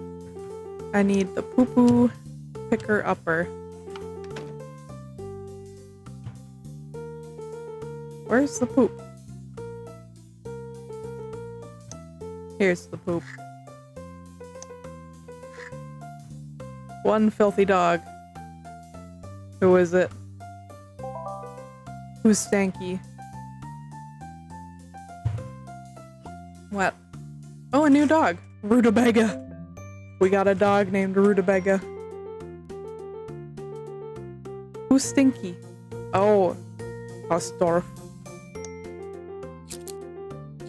I need the poo-poo picker upper. Where's the poop? Here's the poop. One filthy dog. Who is it? Who's stanky? What? Oh, a new dog. Rutabaga. We got a dog named Rutabaga. Who's stinky? Oh, Hostorf.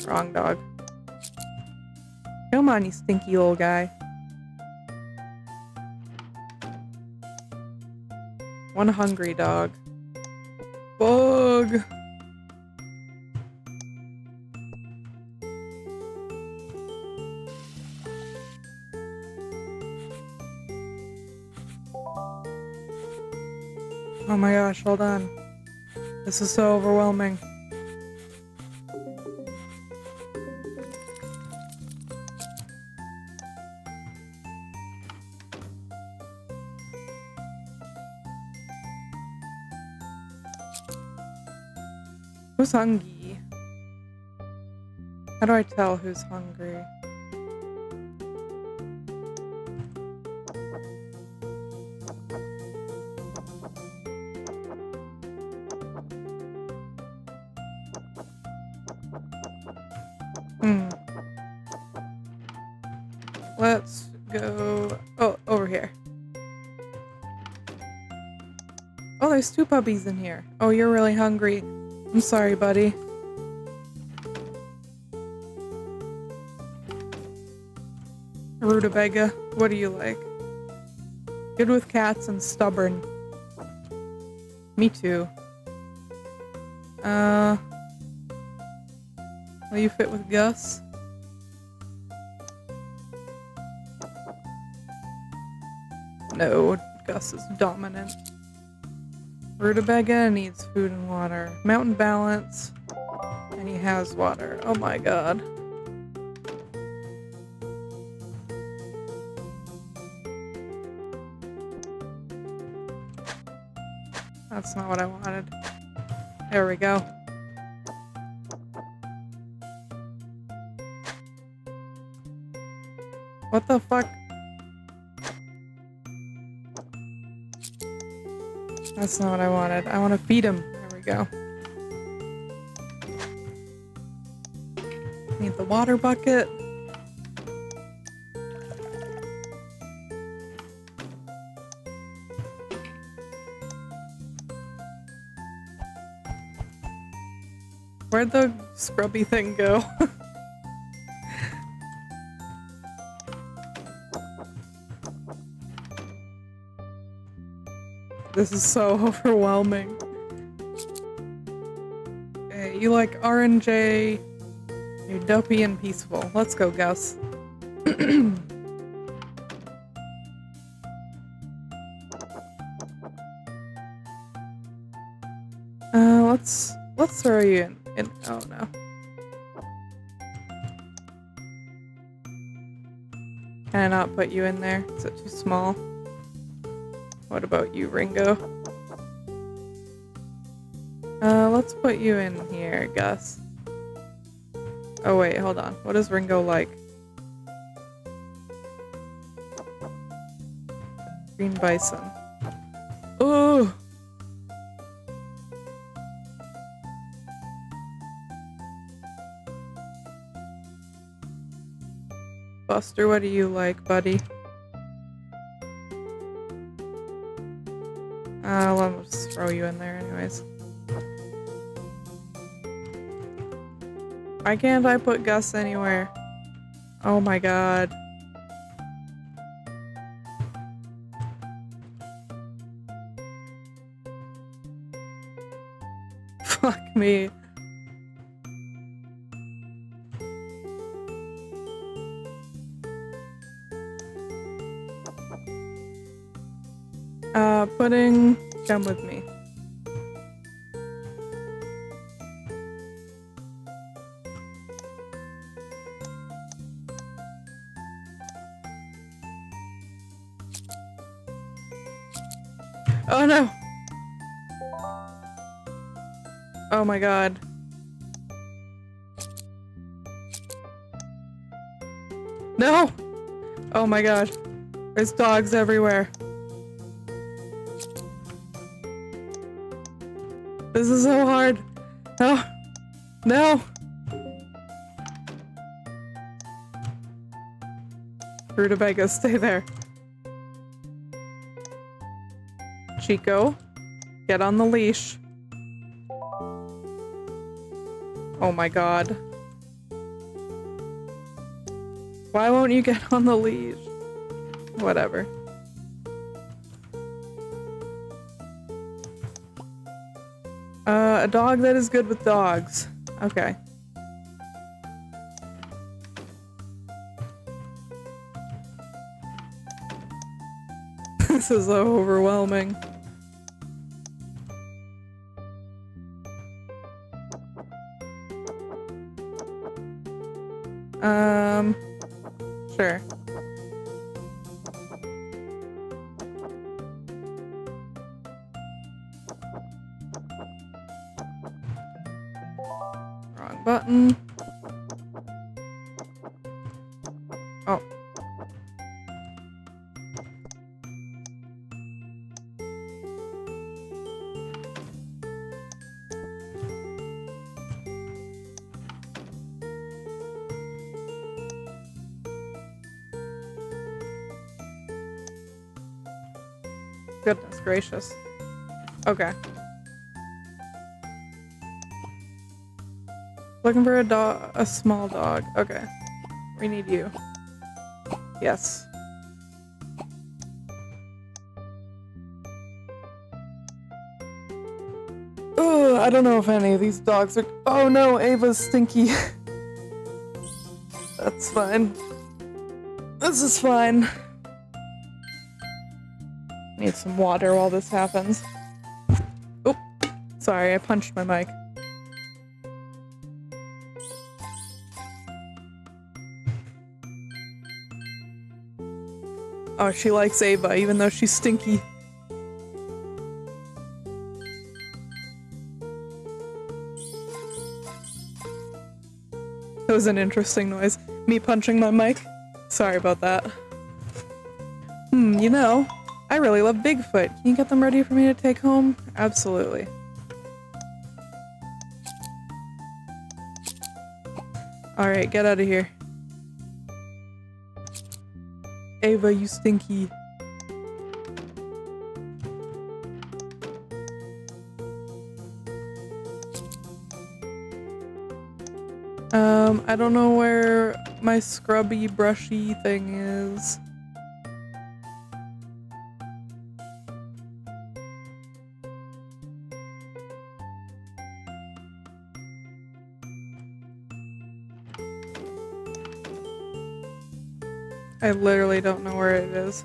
Wrong dog. Come on, you stinky little guy. One hungry dog. Bug! Oh my gosh, hold on. This is so overwhelming. Who's hungry? How do I tell who's hungry? Let's go... Oh, over here. Oh, there's two puppies in here. Oh, you're really hungry. I'm sorry, buddy. Rutabaga, what do you like? Good with cats and stubborn. Me too. Will you fit with Gus? No, Gus is dominant. Rutabaga needs food and water. Mountain balance. And he has water. Oh my god. That's not what I wanted. There we go. What the fuck? That's not what I wanted. I want to feed him. There we go. Need the water bucket. Where'd the scrubby thing go? This is so overwhelming. Okay, you like RNJ. You're dopey and peaceful. Let's go, Gus. Let's throw you in. Oh no. Can I not put you in there? Is it too small? What about you, Ringo? Let's put you in here, Gus. Oh wait, hold on. What is Ringo like? Green bison. Ooh! Buster, what do you like, buddy? Let me just throw you in there anyways. Why can't I put Gus anywhere? Oh my god. Fuck me. Pudding, come with me. Oh no! Oh my god. No! Oh my god. There's dogs everywhere. This is so hard. No! No! Rutabaga, stay there. Chico, get on the leash. Oh my god. Why won't you get on the leash? Whatever. A dog that is good with dogs. Okay. This is so overwhelming. Sure. Wrong button. Oh. Goodness gracious. Okay. Looking for a dog, a small dog. Okay. We need you. Yes. Ugh, I don't know if any of these dogs are— oh no, Ava's stinky. That's fine. This is fine. Need some water while this happens. Oop. Sorry, I punched my mic. Oh, she likes Ava, even though she's stinky. was an interesting noise. Me punching my mic. Sorry about that. You know, I really love Bigfoot. Can you get them ready for me to take home? Absolutely. Alright, get out of here. Ava, you stinky. I don't know where my scrubby, brushy thing is. I literally don't know where it is.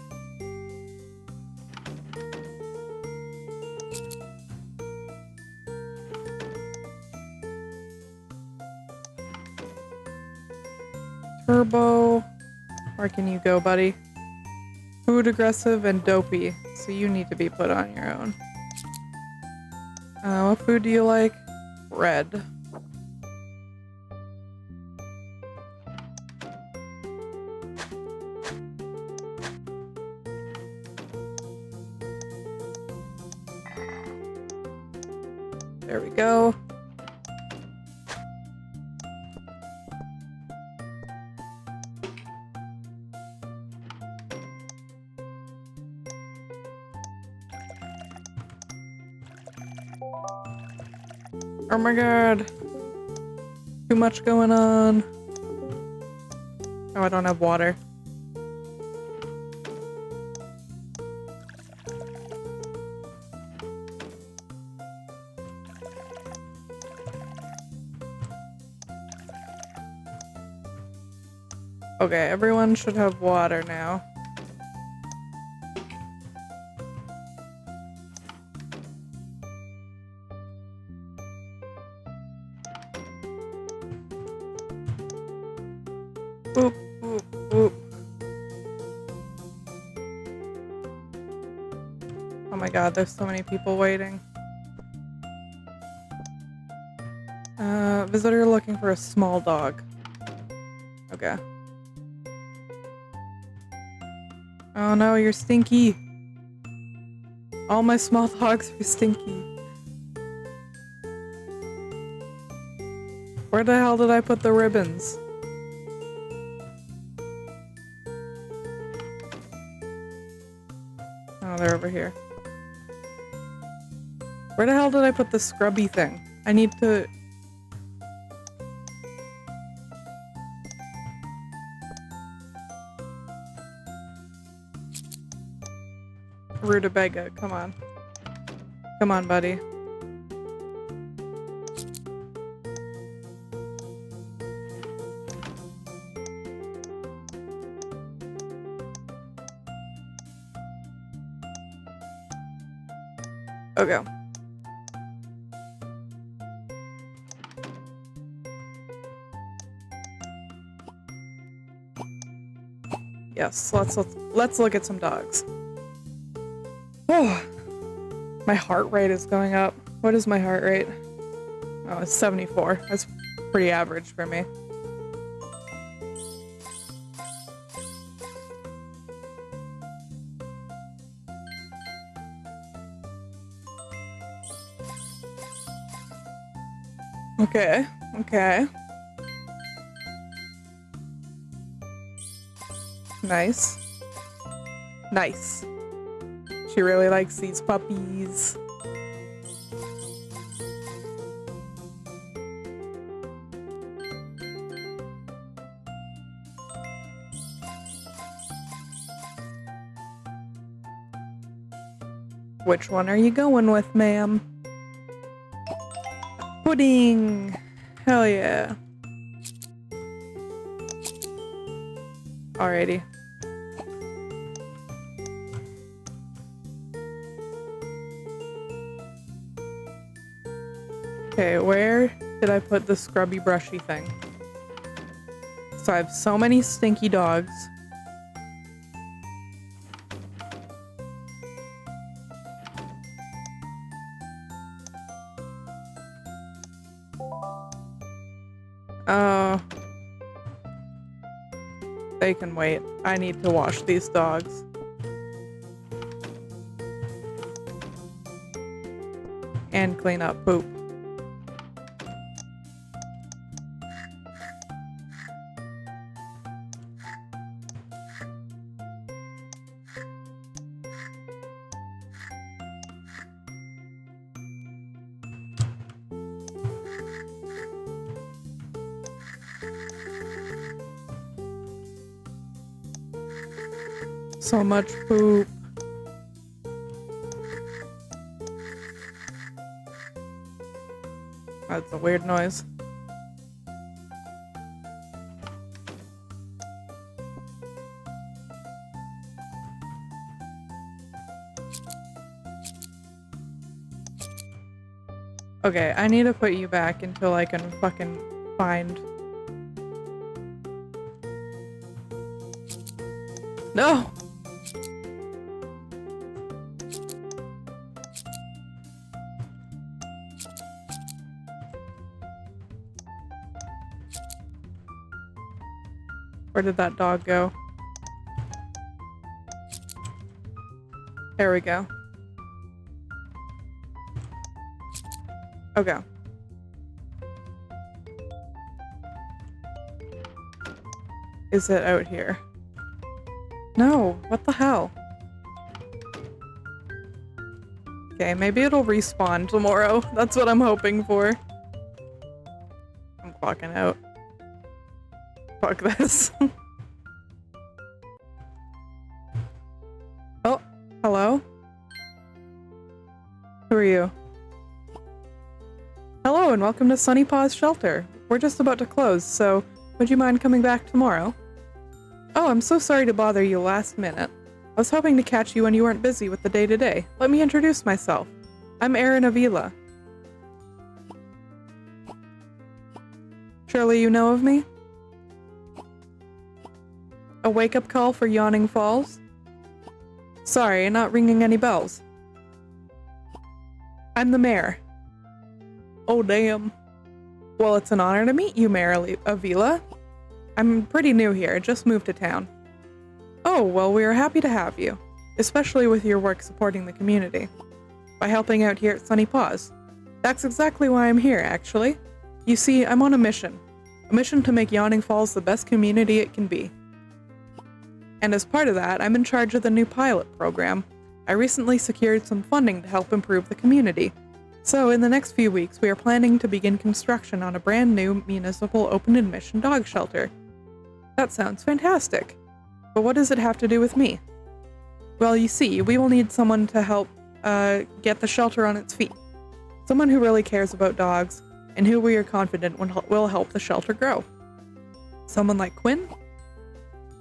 Turbo. Where can you go, buddy? Food aggressive and dopey. So you need to be put on your own. What food do you like? Red. There we go. Oh my god. Too much going on. Oh, I don't have water. Okay, everyone should have water now. Boop, boop, boop. Oh my god, there's so many people waiting. Visitor looking for a small dog. Okay. Oh no, you're stinky. All my small dogs are stinky. Where the hell did I put the ribbons? Oh, they're over here. Where the hell did I put the scrubby thing? I need to... Rutabaga, come on. Come on, buddy. Okay. Yes, let's look at some dogs. Oh, my heart rate is going up. What is my heart rate? Oh, it's 74. That's pretty average for me. Okay, okay. Nice. Nice. She really likes these puppies. Which one are you going with, ma'am? Pudding! Hell yeah. Alrighty. Okay, where did I put the scrubby brushy thing? So I have so many stinky dogs. Oh, They can wait. I need to wash these dogs. And clean up poop. So much poop. That's a weird noise. Okay, I need to put you back until I can fucking find... No! Where did that dog go? There we go. Okay. Is it out here? No, what the hell? Okay, maybe it'll respawn tomorrow. That's what I'm hoping for. I'm clocking out. Fuck this. Oh, hello? Who are you? Hello and welcome to Sunny Paws Shelter. We're just about to close, so would you mind coming back tomorrow? Oh, I'm so sorry to bother you last minute. I was hoping to catch you when you weren't busy with the day-to-day. Let me introduce myself. I'm Aaron Avila. Surely you know of me? A wake-up call for Yawning Falls? Sorry, not ringing any bells. I'm the mayor. Oh, damn. Well, it's an honor to meet you, Mayor Avila. I'm pretty new here, just moved to town. Oh, well, we are happy to have you, especially with your work supporting the community. By helping out here at Sunny Paws. That's exactly why I'm here, actually. You see, I'm on a mission. A mission to make Yawning Falls the best community it can be. And as part of that, I'm in charge of the new pilot program. I recently secured some funding to help improve the community. So in the next few weeks, we are planning to begin construction on a brand new municipal open admission dog shelter. That sounds fantastic. But what does it have to do with me? Well, you see, we will need someone to help get the shelter on its feet. Someone who really cares about dogs, and who we are confident will help the shelter grow. Someone like Quinn?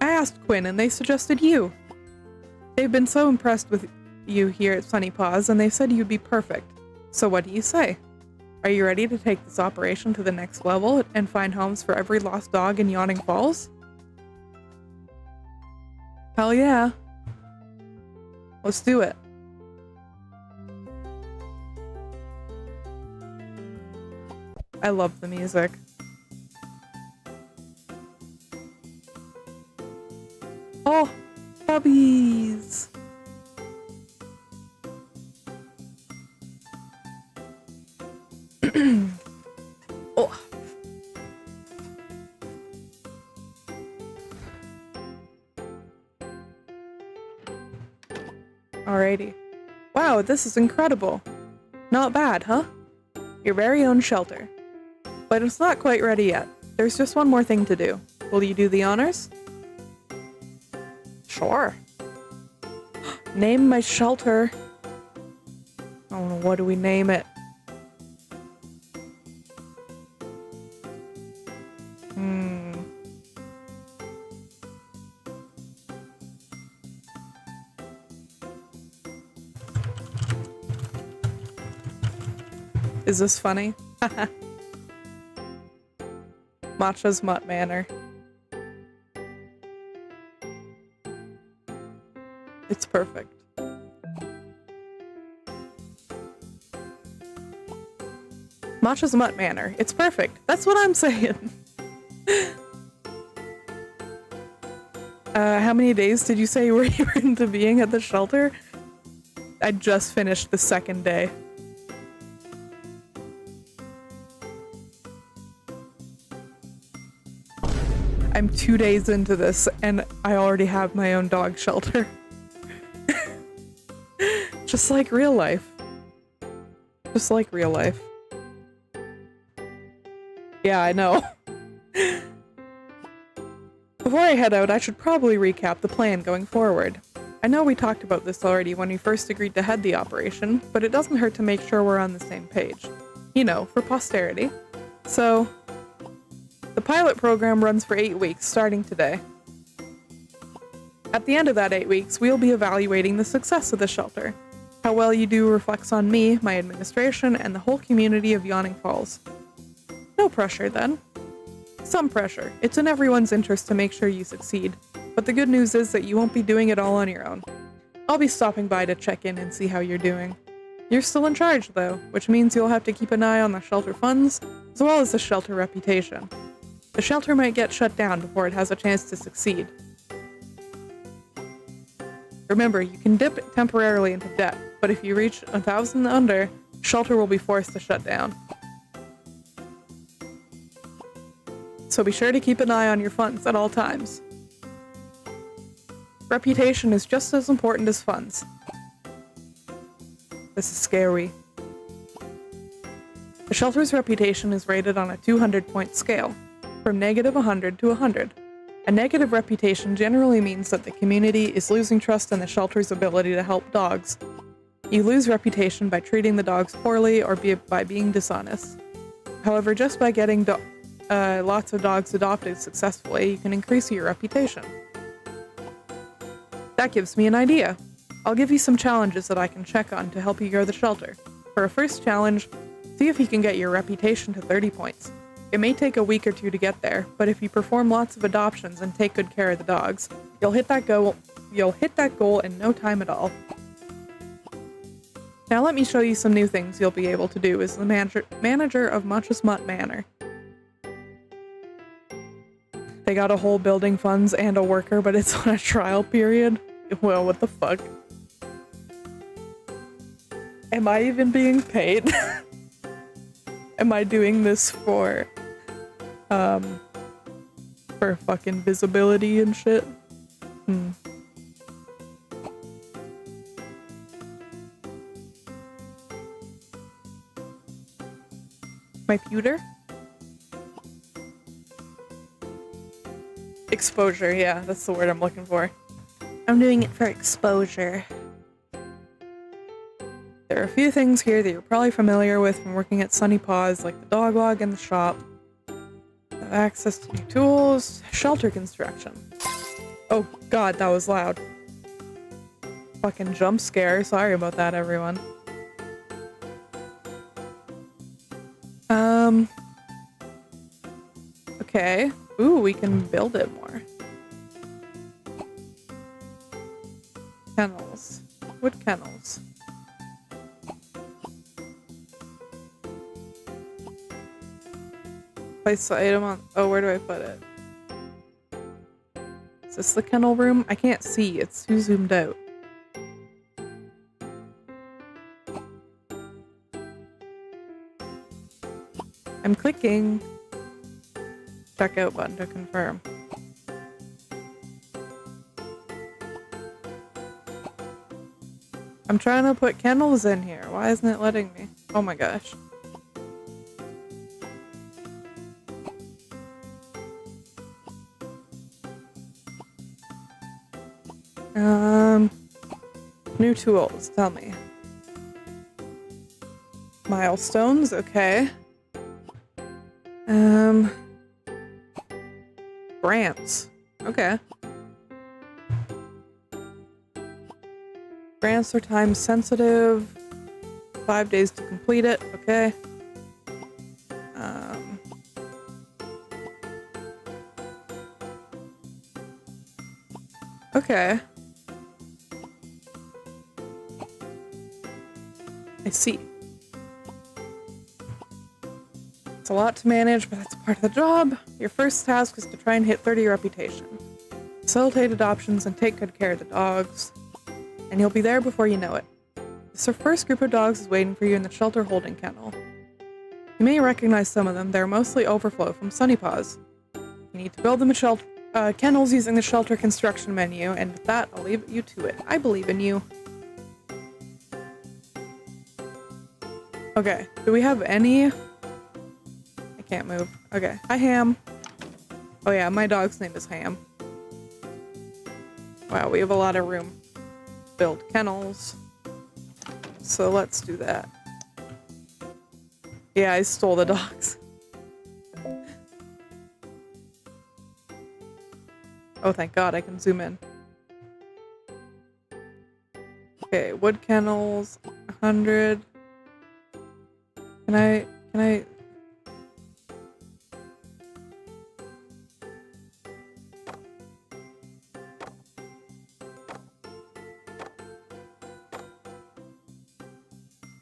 I asked Quinn and they suggested you. They've been so impressed with you here at Sunny Paws and they said you'd be perfect. So what do you say? Are you ready to take this operation to the next level and find homes for every lost dog in Yawning Falls? Hell yeah. Let's do it. I love the music. Oh, puppies! Oh. Alrighty. Wow, this is incredible. Not bad, huh? Your very own shelter. But it's not quite ready yet. There's just one more thing to do. Will you do the honors? Sure. Name my shelter. Oh, what do we name it? Is this funny? Matcha's Mutt Manor. It's perfect. Matcha's Mutt Manor. It's perfect. That's what I'm saying. How many days did you say you were into being at the shelter? I just finished the second day. I'm 2 days into this and I already have my own dog shelter. Just like real life. Just like real life. Yeah, I know. Before I head out, I should probably recap the plan going forward. I know we talked about this already when we first agreed to head the operation, but it doesn't hurt to make sure we're on the same page. You know, for posterity. So, the pilot program runs for 8 weeks, starting today. At the end of that 8 weeks, we'll be evaluating the success of the shelter. How well you do reflects on me, my administration, and the whole community of Yawning Falls. No pressure, then. Some pressure. It's in everyone's interest to make sure you succeed. But the good news is that you won't be doing it all on your own. I'll be stopping by to check in and see how you're doing. You're still in charge, though, which means you'll have to keep an eye on the shelter funds, as well as the shelter reputation. The shelter might get shut down before it has a chance to succeed. Remember, you can dip temporarily into debt, but if you reach 1,000 under, the shelter will be forced to shut down. So be sure to keep an eye on your funds at all times. Reputation is just as important as funds. This is scary. The shelter's reputation is rated on a 200-point scale, from -100 to 100. A negative reputation generally means that the community is losing trust in the shelter's ability to help dogs. You lose reputation by treating the dogs poorly or by being dishonest. However, just by getting lots of dogs adopted successfully, you can increase your reputation. That gives me an idea. I'll give you some challenges that I can check on to help you grow the shelter. For a first challenge, see if you can get your reputation to 30 points. It may take a week or two to get there, but if you perform lots of adoptions and take good care of the dogs, you'll hit that goal in no time at all. Now let me show you some new things you'll be able to do as the manager of MatchaEXE Manor. They got a whole building funds and a worker, but it's on a trial period. Well, what the fuck? Am I even being paid? Am I doing this for fucking visibility and shit? My pewter? Exposure, yeah, that's the word I'm looking for. I'm doing it for exposure. There are a few things here that you're probably familiar with from working at Sunny Paws, like the dog log and the shop. Access to new tools, shelter construction. Oh god, that was loud. Fucking jump scare, sorry about that, everyone. Okay. Ooh, we can build it more. Kennels. Wood kennels. Place the item on. Oh, where do I put it? Is this the kennel room? I can't see. It's too zoomed out. I'm clicking. Checkout button to confirm. I'm trying to put kennels in here. Why isn't it letting me? Oh my gosh. New tools, tell me. Milestones, okay. Grants, okay. Grants are time sensitive. 5 days to complete it, okay. Okay. I see. It's a lot to manage, but that's part of the job. Your first task is to try and hit 30 reputation. facilitate adoptions and take good care of the dogs, and you'll be there before you know it. This first group of dogs is waiting for you in the shelter holding kennel. You may recognize some of them. They're mostly overflow from Sunny Paws. You need to build them kennels using the shelter construction menu, and with that, I'll leave you to it. I believe in you. Okay, do we have any? I can't move. Okay, hi Ham. Oh yeah, my dog's name is Ham. Wow, we have a lot of room. Build kennels. So let's do that. Yeah, I stole the dogs. Oh, thank God, I can zoom in. Okay, wood kennels, 100. Can I...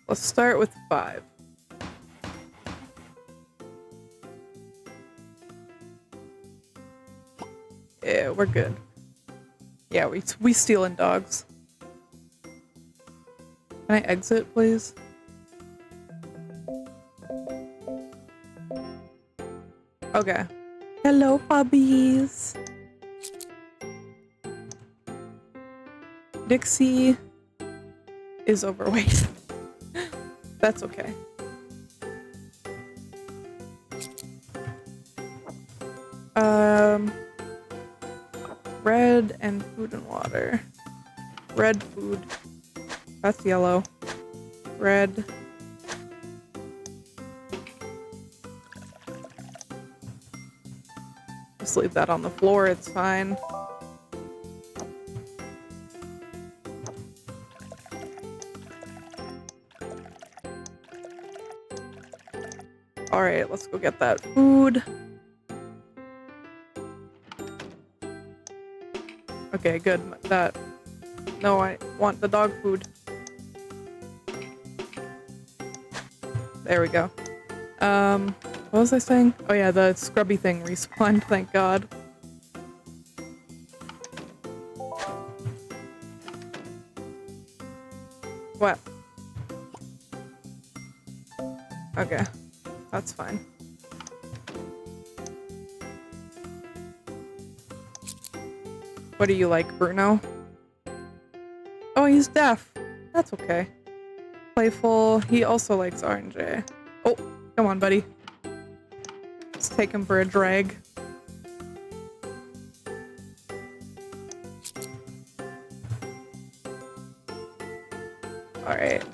Let's start with 5. Yeah, we're good. Yeah, we stealing dogs. Can I exit, please? Okay. Hello, puppies. Dixie is overweight. That's okay. Red and food and water. Red food. That's yellow. Red. Just leave that on the floor, it's fine. Alright, let's go get that food. Okay, good. No, I want the dog food. There we go. What was I saying? Oh yeah, the scrubby thing respawned, thank God. What? Okay, that's fine. What do you like, Bruno? Oh, he's deaf. That's okay. Playful. He also likes RNJ. Oh, come on, buddy. Let's take him for a drag. Alright.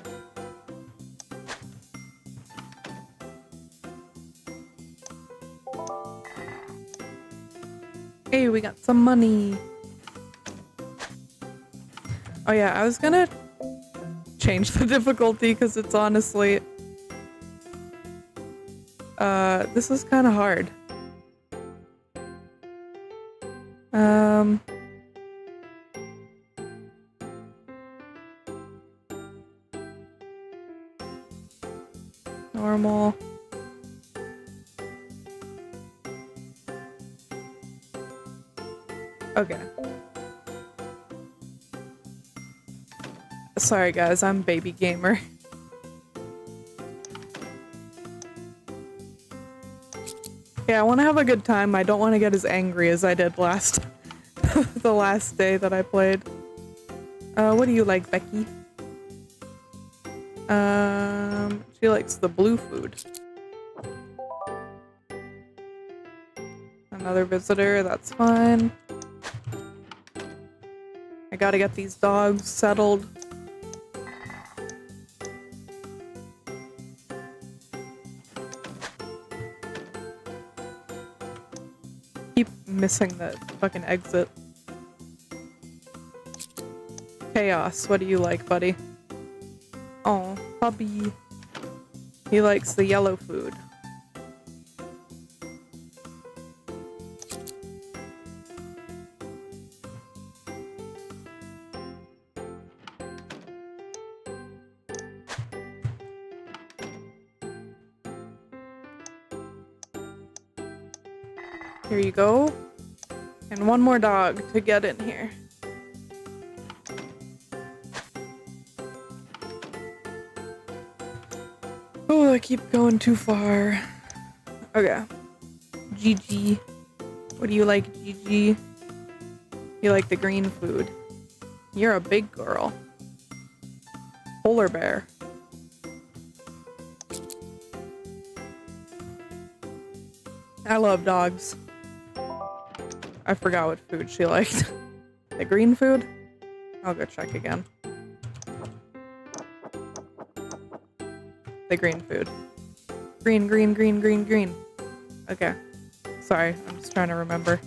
Hey, we got some money. Oh yeah, I was gonna change the difficulty because it's honestly... this is kind of hard. Normal. Okay. Sorry guys, I'm baby gamer. Yeah, I want to have a good time. I don't want to get as angry as I did last the last day that I played. What do you like, Becky? She likes the blue food. Another visitor, that's fine. I gotta get these dogs settled. Keep missing the fucking exit. Chaos, what do you like, buddy? Oh, puppy. He likes the yellow food. Here you go. And one more dog to get in here. Oh, I keep going too far. Okay. Gigi. What do you like, Gigi? You like the green food. You're a big girl. Polar bear. I love dogs. I forgot what food she liked. The green food? I'll go check again. The green food. Green, green, green, green, green. Okay. Sorry, I'm just trying to remember.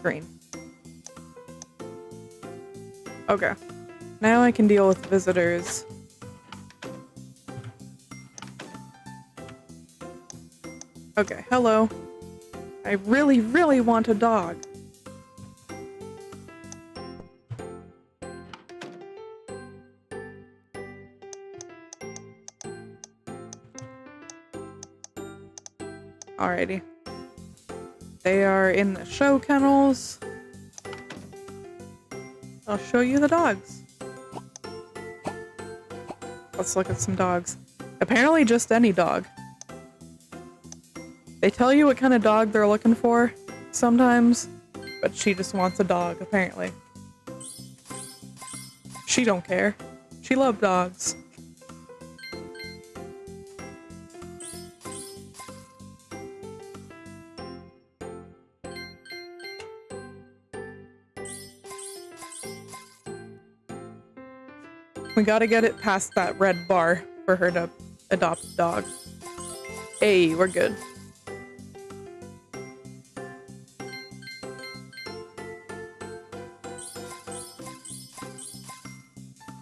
Green. Okay. Now I can deal with visitors. Okay, hello. I really, really want a dog. Alrighty. They are in the show kennels. I'll show you the dogs. Let's look at some dogs. Apparently just any dog. They tell you what kind of dog they're looking for sometimes, but she just wants a dog, apparently. She don't care. She loves dogs. We gotta get it past that red bar for her to adopt a dog. Hey, we're good.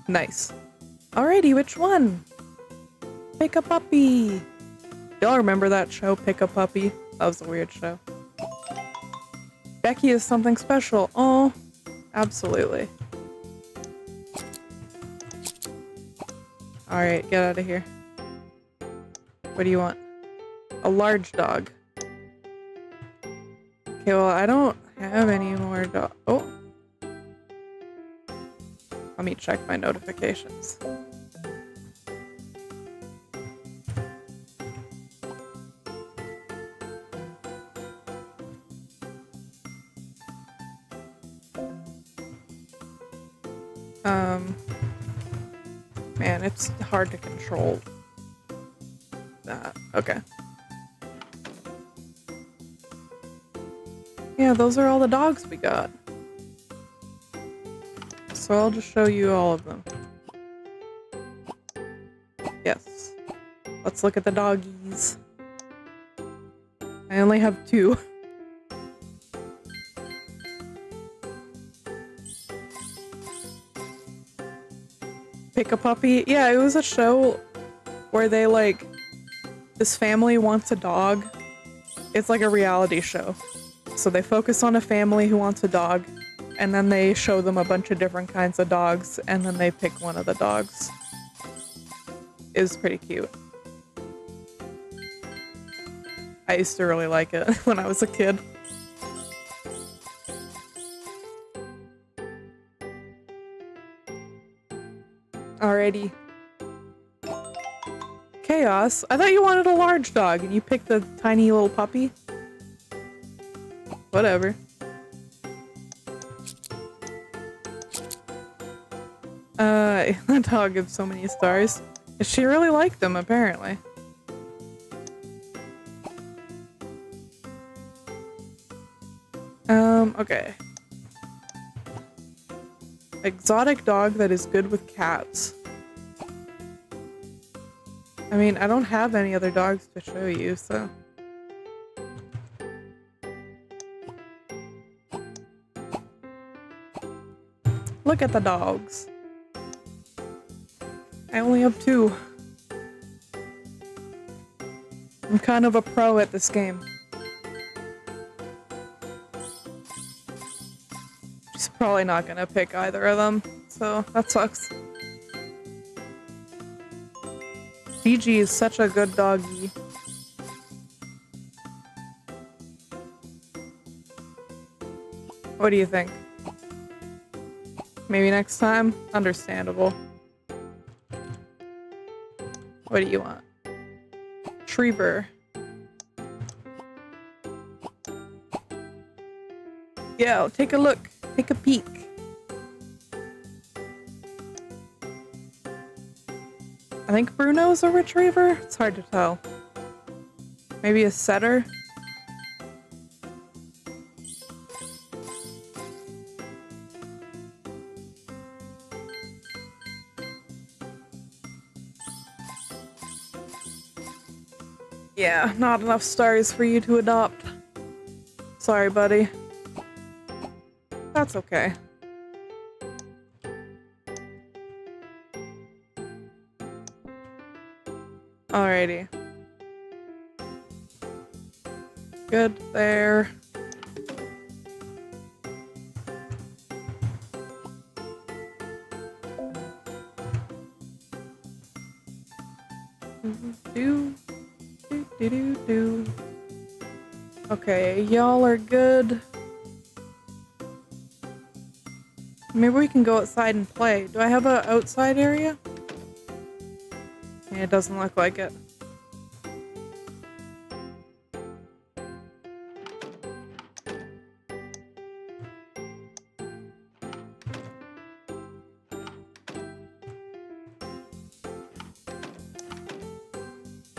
Nice. Alrighty, which one? Pick a puppy. Y'all remember that show, Pick a Puppy? That was a weird show. Becky is something special. Oh, absolutely. Alright, get out of here. What do you want? A large dog. Okay, well, I don't have any more dog. Oh. Let me check my notifications. Man, it's hard to control that. Okay. Yeah, those are all the dogs we got. So I'll just show you all of them. Yes. Let's look at the doggies. I only have 2. Pick a Puppy? Yeah, it was a show where they like, this family wants a dog. It's like a reality show. So they focus on a family who wants a dog, and then they show them a bunch of different kinds of dogs, and then they pick one of the dogs. It was pretty cute. I used to really like it when I was a kid. Alrighty. Chaos. I thought you wanted a large dog and you picked the tiny little puppy. Whatever. That dog gives so many stars. She really liked them, apparently. Okay. Exotic dog that is good with cats. I mean, I don't have any other dogs to show you, so... Look at the dogs. I only have 2. I'm kind of a pro at this game. She's probably not gonna pick either of them, so that sucks. Gigi is such a good doggy. What do you think? Maybe next time? Understandable. What do you want? Trevor. Yeah, take a look. Take a peek. I think Bruno's a retriever? It's hard to tell. Maybe a setter? Yeah, not enough stars for you to adopt. Sorry, buddy. That's okay. Alrighty. Good there. Do. Okay, y'all are good. Maybe we can go outside and play. Do I have an outside area? Yeah, it doesn't look like it.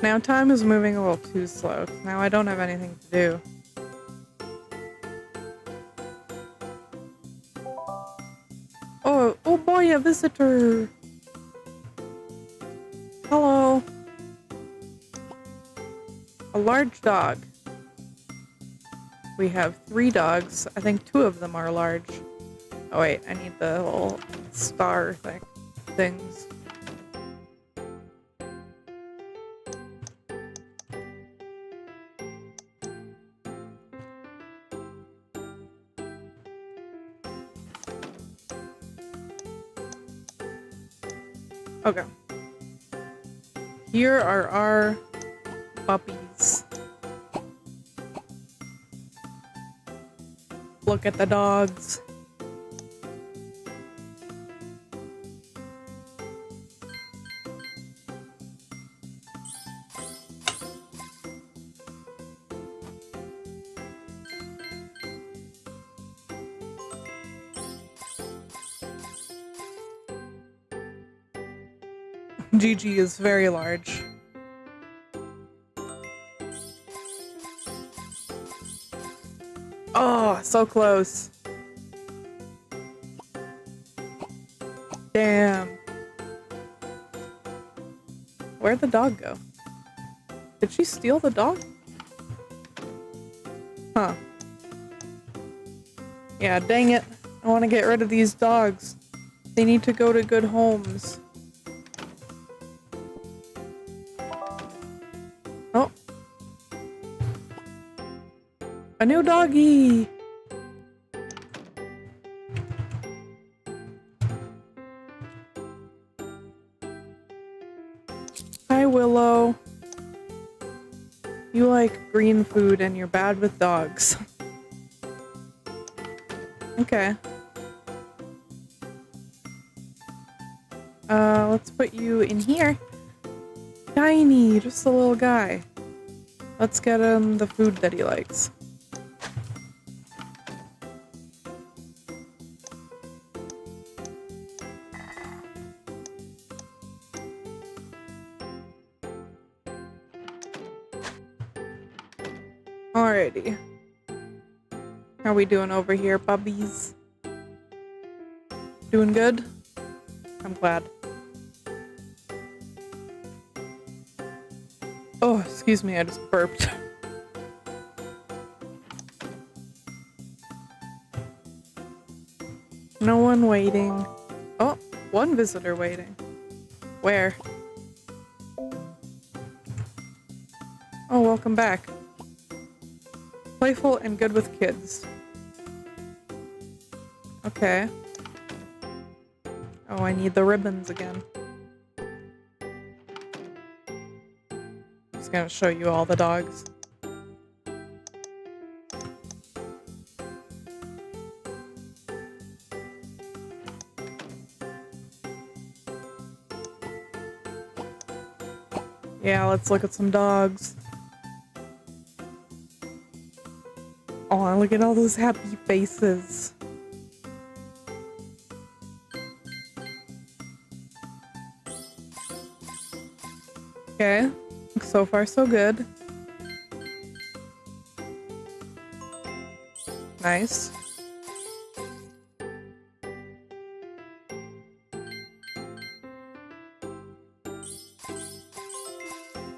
Now time is moving a little too slow. Now I don't have anything to do. Oh boy, a visitor! Hello. A large dog. We have 3 dogs. I think 2 of them are large. Oh wait, I need the little star things. Okay. Here are our puppies. Look at the dogs. Gigi is very large. Oh, so close. Damn. Where'd the dog go? Did she steal the dog? Huh. Yeah, dang it. I want to get rid of these dogs. They need to go to good homes. Oh. A new doggy! Hi, Willow. You like green food and you're bad with dogs. Okay. Let's put you in here. Tiny, just a little guy. Let's get him the food that he likes. Alrighty. How are we doing over here, puppies? Doing good? I'm glad. Oh, excuse me, I just burped. No one waiting. Oh, one visitor waiting. Where? Oh, welcome back. Playful and good with kids. Okay. Oh, I need the ribbons again. just gonna show you all the dogs. Yeah, let's look at some dogs. Oh, look at all those happy faces. Okay, so far so good. Nice.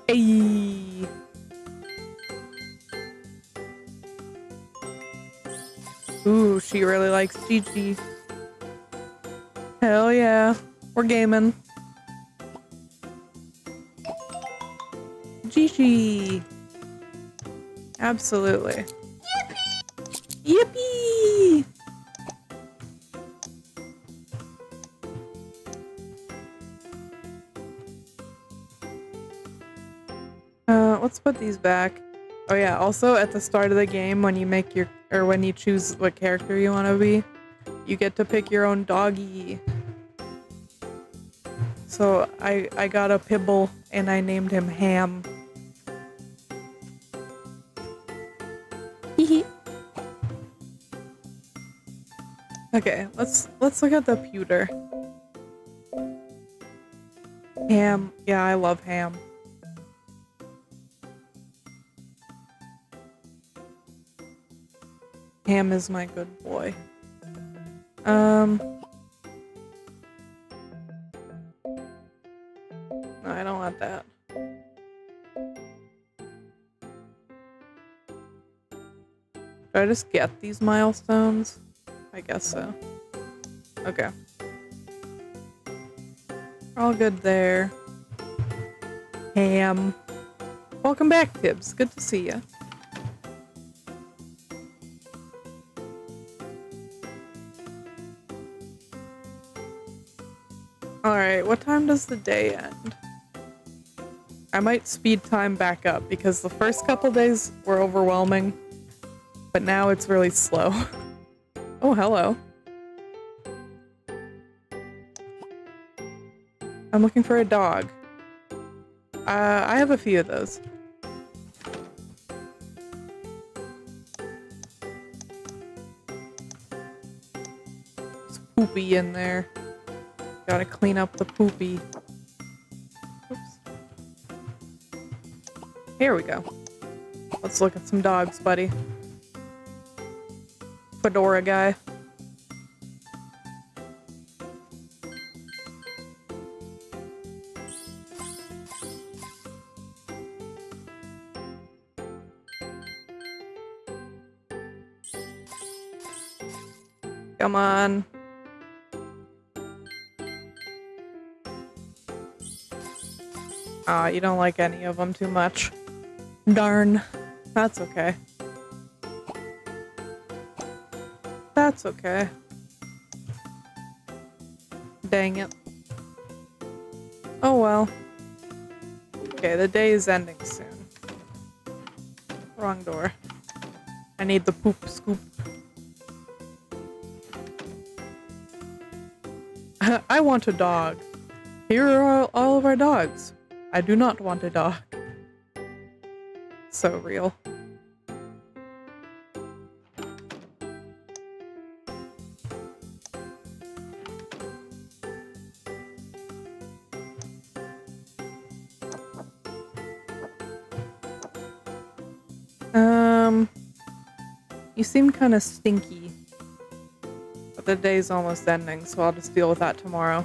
Ayy. Ooh, she really likes Gigi. Hell yeah, we're gaming. Gigi. Absolutely. Yippee! Let's put these back. Oh yeah, also at the start of the game when you make your, or when you choose what character you want to be, you get to pick your own doggy. So I got a Pibble and I named him Ham. Hee Okay, let's look at the pewter. Ham. Yeah, I love Ham. Ham is my good boy. No, I don't want that. Do I just get these milestones? I guess so. Okay. All good there. Ham. Welcome back, Tibbs. Good to see you. Alright, what time does the day end? I might speed time back up because the first couple days were overwhelming, but now it's really slow. Oh, hello. I'm looking for a dog. I have a few of those. There's poopy in there. Gotta clean up the poopy. Oops. Here we go. Let's look at some dogs, buddy. Fedora guy. Come on. Ah, you don't like any of them too much. Darn. That's okay. That's okay. Dang it. Oh well. Okay, the day is ending soon. Wrong door. I need the poop scoop. I want a dog. Here are all of our dogs. I do not want a dog. So real. You seem kind of stinky. But the day's almost ending, so I'll just deal with that tomorrow.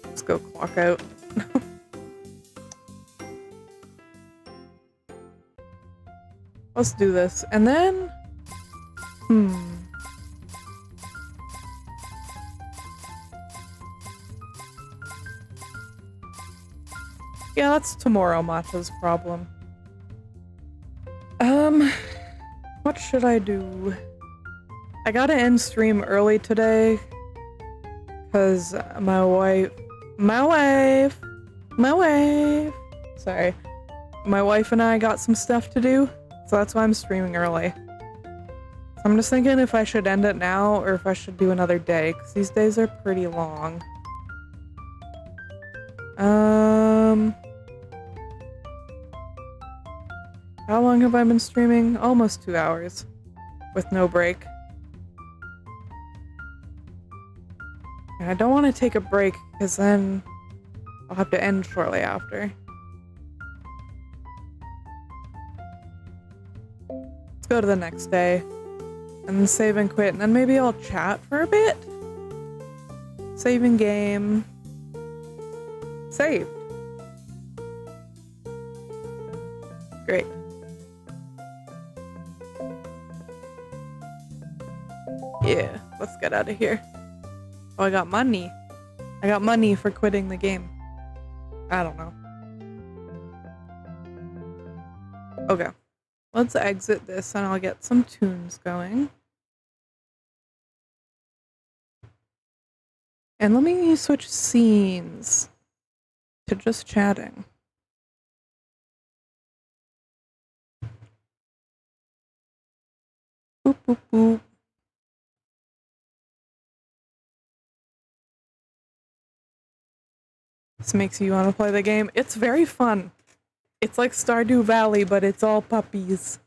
Let's go clock out. Let's do this. And then... Yeah, that's tomorrow Matcha's problem. What should I do? I gotta end stream early today Because my wife, sorry. My wife and I got some stuff to do, so that's why I'm streaming early. So I'm just thinking if I should end it now or if I should do another day, because these days are pretty long. How long have I been streaming? Almost 2 hours, with no break. And I don't want to take a break, because then I'll have to end shortly after. Let's go to the next day, and then save and quit, and then maybe I'll chat for a bit? Saving game. Saved. Great. Yeah, let's get out of here. Oh, I got money. I got money for quitting the game. I don't know. Okay. Let's exit this and I'll get some tunes going. And let me switch scenes to just chatting. Boop, boop, boop. This makes you want to play the game. It's very fun. It's like Stardew Valley, but it's all puppies.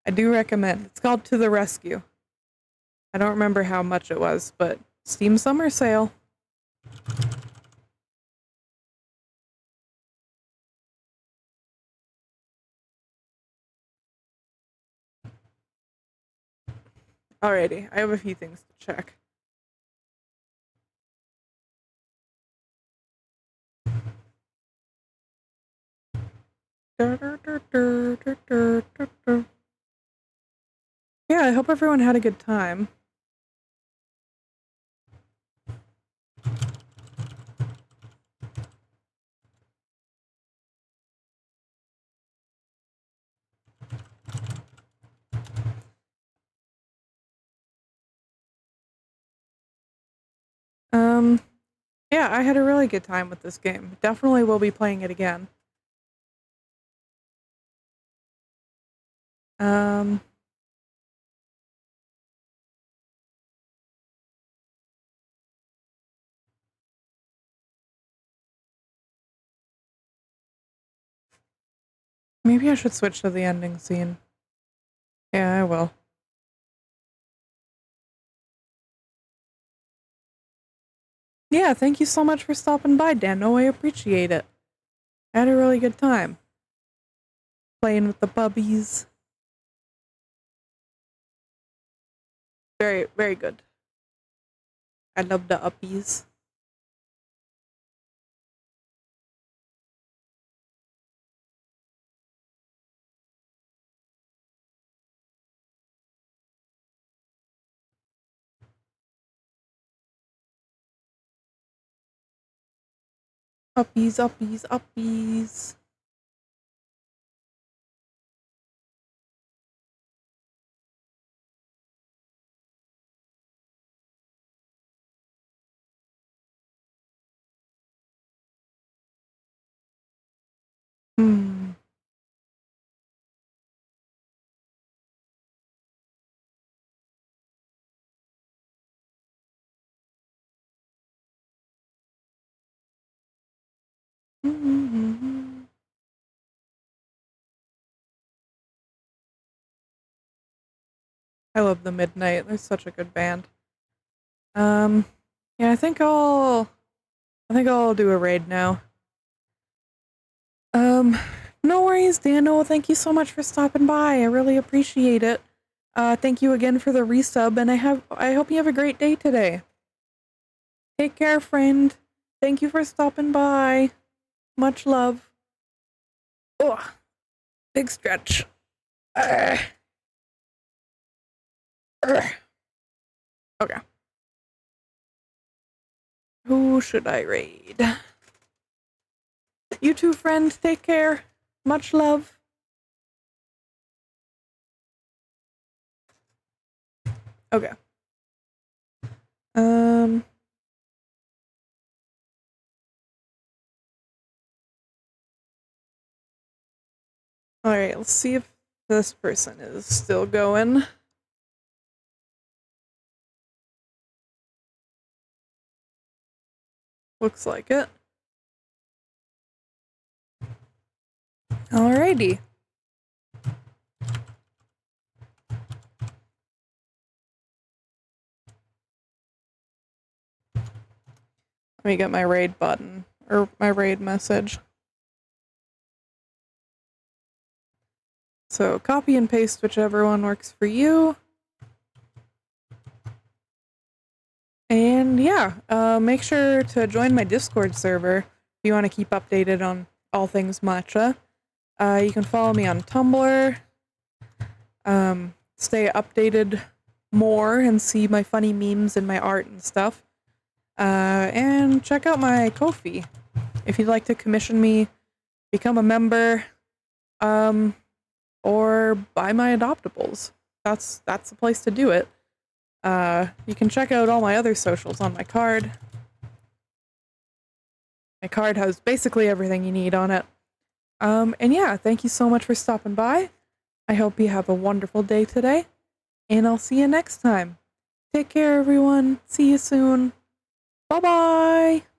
I do recommend. It's called To the Rescue. I don't remember how much it was, but Steam Summer Sale. Alrighty, I have a few things to check. Yeah, I hope everyone had a good time. Yeah, I had a really good time with this game. Definitely will be playing it again. Maybe I should switch to the ending scene. Yeah, I will. Yeah, thank you so much for stopping by, Dano. I appreciate it. I had a really good time. Playing with the puppies. Very, very good. I love the uppies. Uppies, uppies, uppies. Hmm. I love the Midnight. They're such a good band. Yeah, I think I'll do a raid now. No worries, Dano. Thank you so much for stopping by. I really appreciate it. Thank you again for the resub, and I hope you have a great day today. Take care, friend. Thank you for stopping by. Much love. Oh, big stretch. Ugh. Ugh. Okay. Who should I raid? You too, friend. Take care. Much love. Okay. Alright, let's see if this person is still going. Looks like it. Alrighty. Let me get my raid button, or my raid message. So copy and paste whichever one works for you. And yeah, make sure to join my Discord server if you want to keep updated on all things matcha. You can follow me on Tumblr, stay updated more and see my funny memes and my art and stuff. And check out my Ko-fi if you'd like to commission me, become a member, or buy my adoptables. That's the place to do it. You can check out all my other socials on my card. My card has basically everything you need on it. And yeah, thank you so much for stopping by. I hope you have a wonderful day today, and I'll see you next time. Take care, everyone. See you soon. Bye-bye!